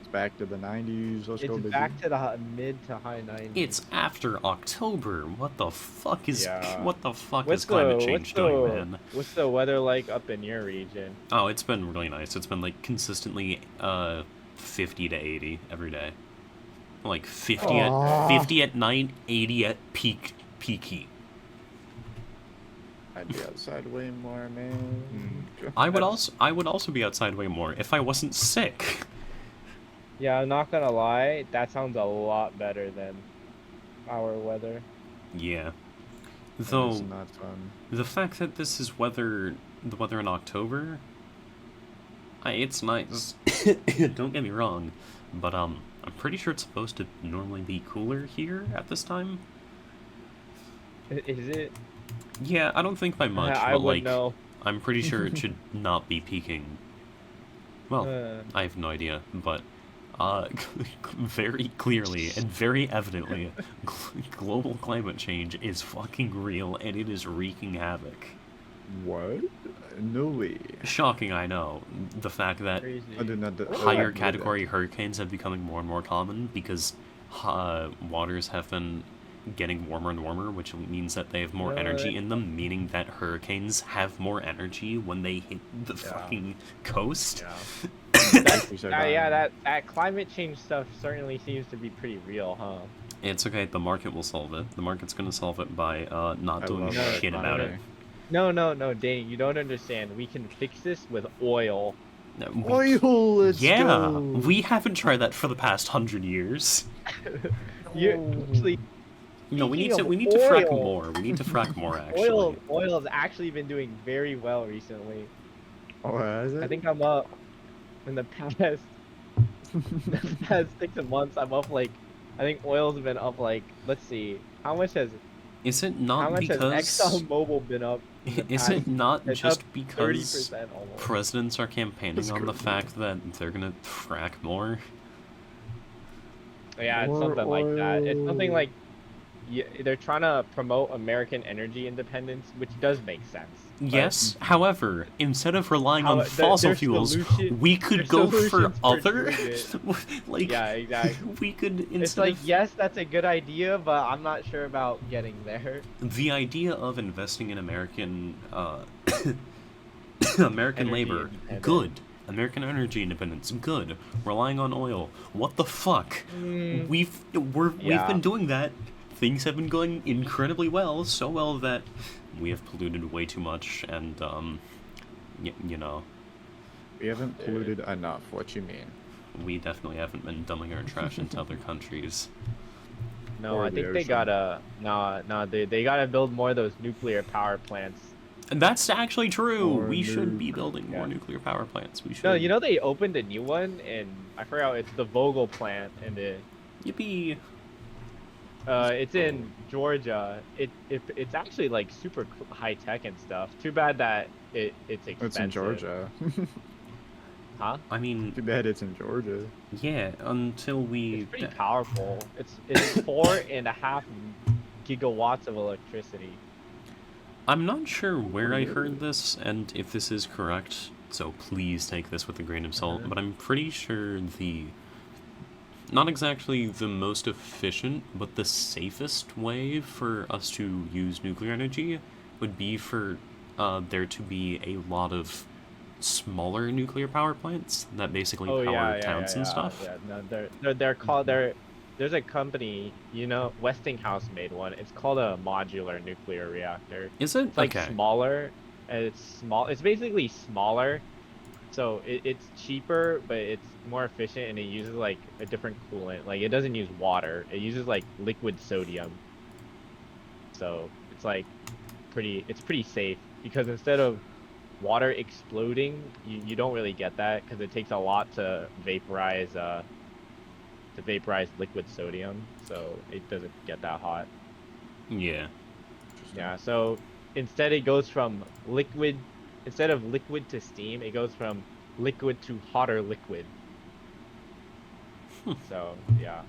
It's back to the 90s. Let's go, It's baby. back to the mid to high 90s. It's after October. What the fuck is Yeah. what the fuck What's is climate the- change what's doing, the- man? What's the weather like up in your region? Oh, it's been really nice. It's been like consistently 50 to 80 every day. Like 50 Aw. at 50 at night, 80 at peak heat. I'd be outside way more, man. I would also be outside way more if I wasn't sick. Yeah, I'm not gonna lie, that sounds a lot better than our weather. Yeah. It's Though not fun. the fact that this is the weather in October, it's nice. Don't get me wrong, but I'm pretty sure it's supposed to normally be cooler here at this time. Is it? Yeah, I don't think by much, I but would like know. I'm pretty sure it should not be peaking. Well, I have no idea, but very clearly and very evidently, global climate change is fucking real and it is wreaking havoc. What? No way. Shocking, I know. The fact that Crazy. I did not. higher category hurricanes have becoming more and more common because waters have been getting warmer and warmer, which means that they have more No, energy that- in them, meaning that hurricanes have more energy when they hit the fucking coast. Yeah. We said That climate change stuff certainly seems to be pretty real, huh? It's okay, the market will solve it. The market's gonna solve it by not I doing love that. shit about it. No, Danny, you don't understand. We can fix this with oil. No, Oil. Let's yeah, go. we haven't tried that for the past 100 years. You actually, No, we need Speaking to of we need to frack oil. more. We need to frack more actually. oil has actually been doing very well recently. Oh, has it? I think I'm up in the past 6 months. I'm up like, I think oil's been up like, let's see, how much has Is it how not much has because ExxonMobil been up? in the is it past? not It's just up because 30% almost. presidents are campaigning That's on the crazy. fact that they're gonna frack more? Yeah, it's More something like that. It's something oil. like, yeah, they're trying to promote American energy independence, which does make sense. but- Yes. However, instead of relying How- on their fossil fuels, solution- we could their go for solutions for other doing it- like Yeah, exactly. we could instead It's like, of yes, that's a good idea, but I'm not sure about getting there. the idea of investing in American American Energy labor, independence. good. American energy independence, good. Relying on oil, what the fuck? We've Yeah. been doing that. Things have been going incredibly well, so well that we have polluted way too much, and you know, We haven't polluted enough. What you mean? we definitely haven't been dumping our trash into other countries. No, Or I the think they ocean. gotta, they gotta build more of those nuclear power plants. And that's actually true. More We should nuke. be building more Yeah. nuclear power plants. We should. No, you know they opened a new one, and I forgot, it's the Vogel plant, and Yippee. it's in Georgia. It's actually like super high tech and stuff. Too bad that it's expensive. It's in Georgia. Huh? I mean, Too bad it's in Georgia. yeah. Until we. It's pretty powerful. It's 4.5 gigawatts of electricity. I'm not sure where I heard this and if this is correct, so please take this with a grain of salt, but I'm pretty sure not exactly the most efficient, but the safest way for us to use nuclear energy would be for there to be a lot of smaller nuclear power plants that basically power towns and stuff. Yeah, no, they're called there's a company, you know, Westinghouse made one. It's called a modular nuclear reactor. Is it? It's like okay. smaller, and it's small. It's basically smaller, so it's cheaper, but it's more efficient, and it uses like a different coolant. Like it doesn't use water. It uses like liquid sodium. So it's like it's pretty safe because instead of water exploding, you don't really get that because it takes a lot to vaporize liquid sodium, so it doesn't get that hot. Yeah. Yeah, so instead it goes from liquid to steam, it goes from liquid to hotter liquid. So yeah,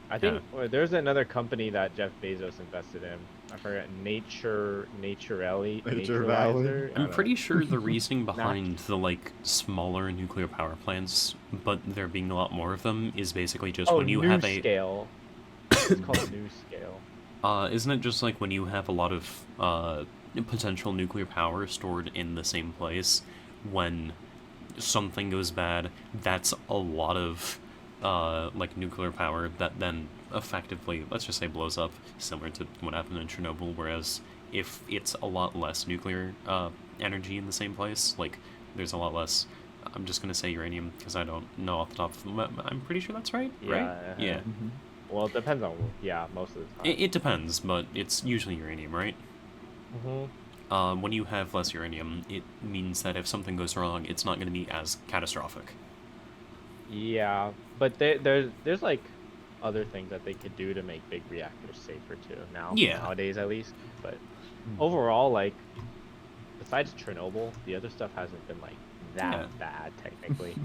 I think there's another company that Jeff Bezos invested in. I forgot, Nature Valley. Naturalizer? I I'm don't pretty know. sure the reasoning behind the like smaller nuclear power plants, but there being a lot more of them, is basically just when you have a scale. It's called new scale. isn't it just like when you have a lot of potential nuclear power stored in the same place, when something goes bad, that's a lot of like nuclear power that then effectively, let's just say, blows up, similar to what happened in Chernobyl. Whereas if it's a lot less nuclear energy in the same place, like there's a lot less, I'm just gonna say uranium because I don't know off the top of I'm pretty sure that's right. Yeah, Right? Yeah. Well, it depends on most of the time. It depends, but it's usually uranium, right? Mm-hmm. When you have less uranium, it means that if something goes wrong, it's not going to be as catastrophic. Yeah, but there's like other things that they could do to make big reactors safer too nowadays at least. But overall, like besides Chernobyl, the other stuff hasn't been like that bad technically.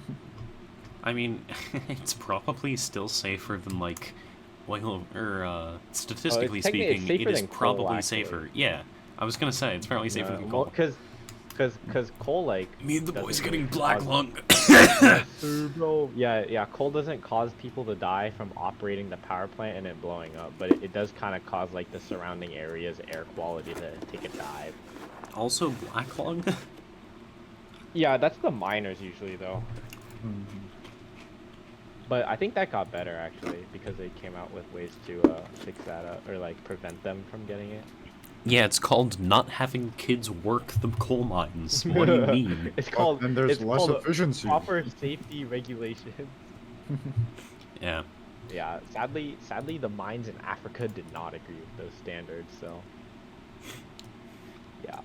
I mean, it's probably still safer than like oil, or statistically technically it's speaking, safer it is than coal, probably actually. safer. Yeah, I was gonna say it's probably safer than coal. Because Cause coal like Me and the boys doesn't getting really black cause- lung. Bro. Yeah. Coal doesn't cause people to die from operating the power plant and it blowing up, but it does kind of cause like the surrounding area's air quality to take a dive. Also, black lung. Yeah, that's the miners usually though. But I think that got better actually because they came out with ways to fix that up or like prevent them from getting it. Yeah, it's called not having kids work the coal mines. What do you mean? It's called. then there's it's less called efficiency. Proper safety regulation. Yeah. Yeah, sadly, the mines in Africa did not agree with those standards. So, yeah,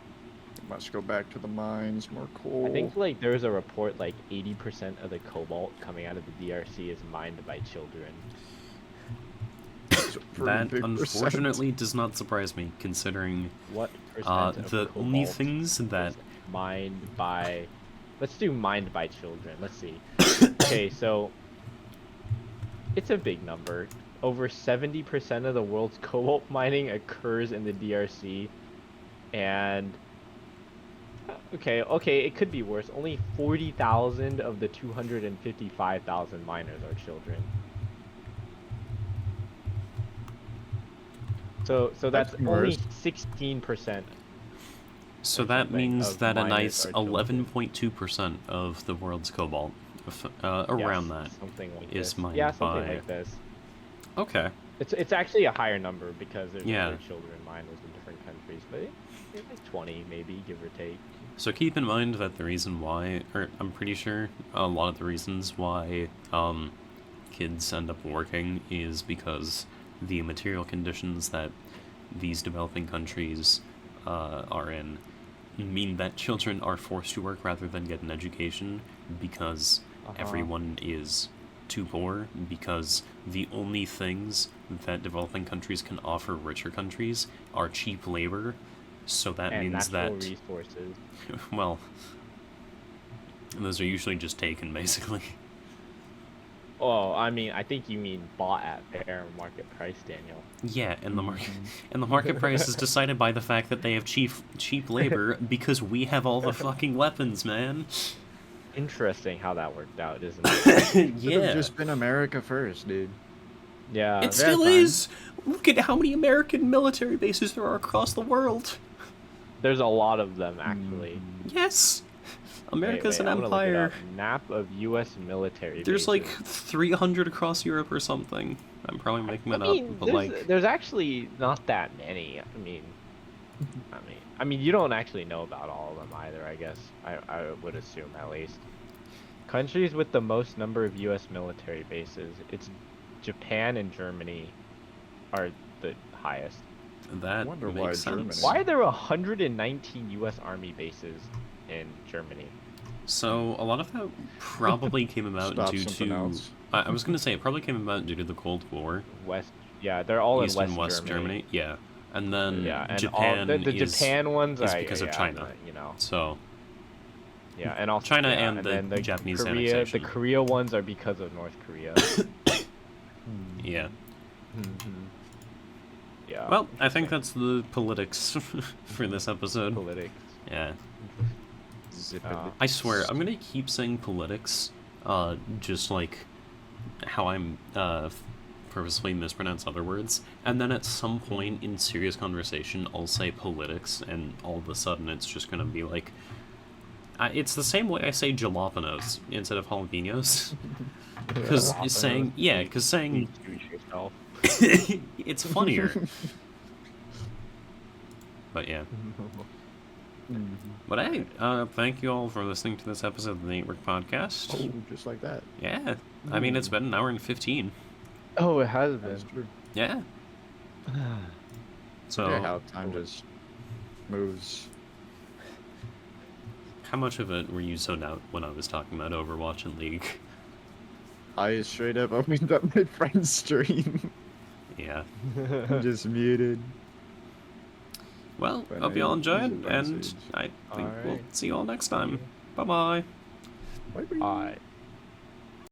Must go back to the mines, more coal. I think like there was a report like 80% of the cobalt coming out of the DRC is mined by children. It's a pretty That big unfortunately does not surprise me, considering What percent of the cobalt only things that is mined by? Let's do mined by children. Let's see. Okay, so it's a big number. Over 70% of the world's cobalt mining occurs in the DRC, and okay, it could be worse. Only 40,000 of the 255,000 miners are children. So that's That's only worse. 16%. so or that something means of that a miners nice are children. 11.2% of the world's cobalt, around Yes, that. something like is this. mined Yeah, something by- like this. Okay. It's actually a higher number because there's Yeah. other children miners in different countries, but it's like 20 maybe, give or take. So keep in mind that the reason why, or I'm pretty sure a lot of the reasons why kids end up working is because the material conditions that these developing countries are in mean that children are forced to work rather than get an education because everyone is too poor, because the only things that developing countries can offer richer countries are cheap labor. So that And means natural that, resources. well, those are usually just taken, basically. Oh, I mean, I think you mean bought at fair market price, Daniel. Yeah, and the market price is decided by the fact that they have cheap labor because we have all the fucking weapons, man. Interesting how that worked out, isn't it? Should've Yeah, just been America first, dude. Yeah. it still fine. is. Look at how many American military bases there are across the world. There's a lot of them actually. Yes, America's Wait, an I'm gonna look it empire. up. Map of U.S. military. There's like bases. 300 across Europe or something. I'm probably making that up, but like, there's actually not that many. I mean, you don't actually know about all of them either. I guess I would assume at least. Countries with the most number of U.S. military bases, it's Japan and Germany, are the highest. that wonder why makes Germany- sense. Why are there 119 U.S. Army bases in Germany? So a lot of that probably came about Stop due something to. else. I was gonna say it probably came about due to the Cold War. West, yeah, they're all East in and West Germany. Yeah, and then Yeah, and Japan all, the is Japan ones is are because of yeah, China. You know, so yeah, and also China yeah, and the then Japanese Korea, the annexation. Korea ones are because of North Korea. Yeah. Yeah. Well, I think that's the politics for this episode. politics. Yeah. Zip Uh, it. I swear, I'm gonna keep saying politics, just like how I'm purposely mispronounce other words, and then at some point in serious conversation, I'll say politics, and all of a sudden it's just gonna be like, it's the same way I say jalapenos instead of jalapenos, because saying yourself. it's funnier. But yeah. But hey, thank you all for listening to this episode of the Neetwork Podcast. Oh, just like that. Yeah, I mean, it's been an hour and 15. Oh, it has been. That's true. Yeah. So, Yeah, how time just moves. how much of it were you zoned out when I was talking about Overwatch and League? I straight up opened up my friend's stream. Yeah. I'm just muted. Well, But hope I you all use a enjoyed, and message. I think we'll Alright. see you all next time. Bye-bye. Bye-bye. Alright.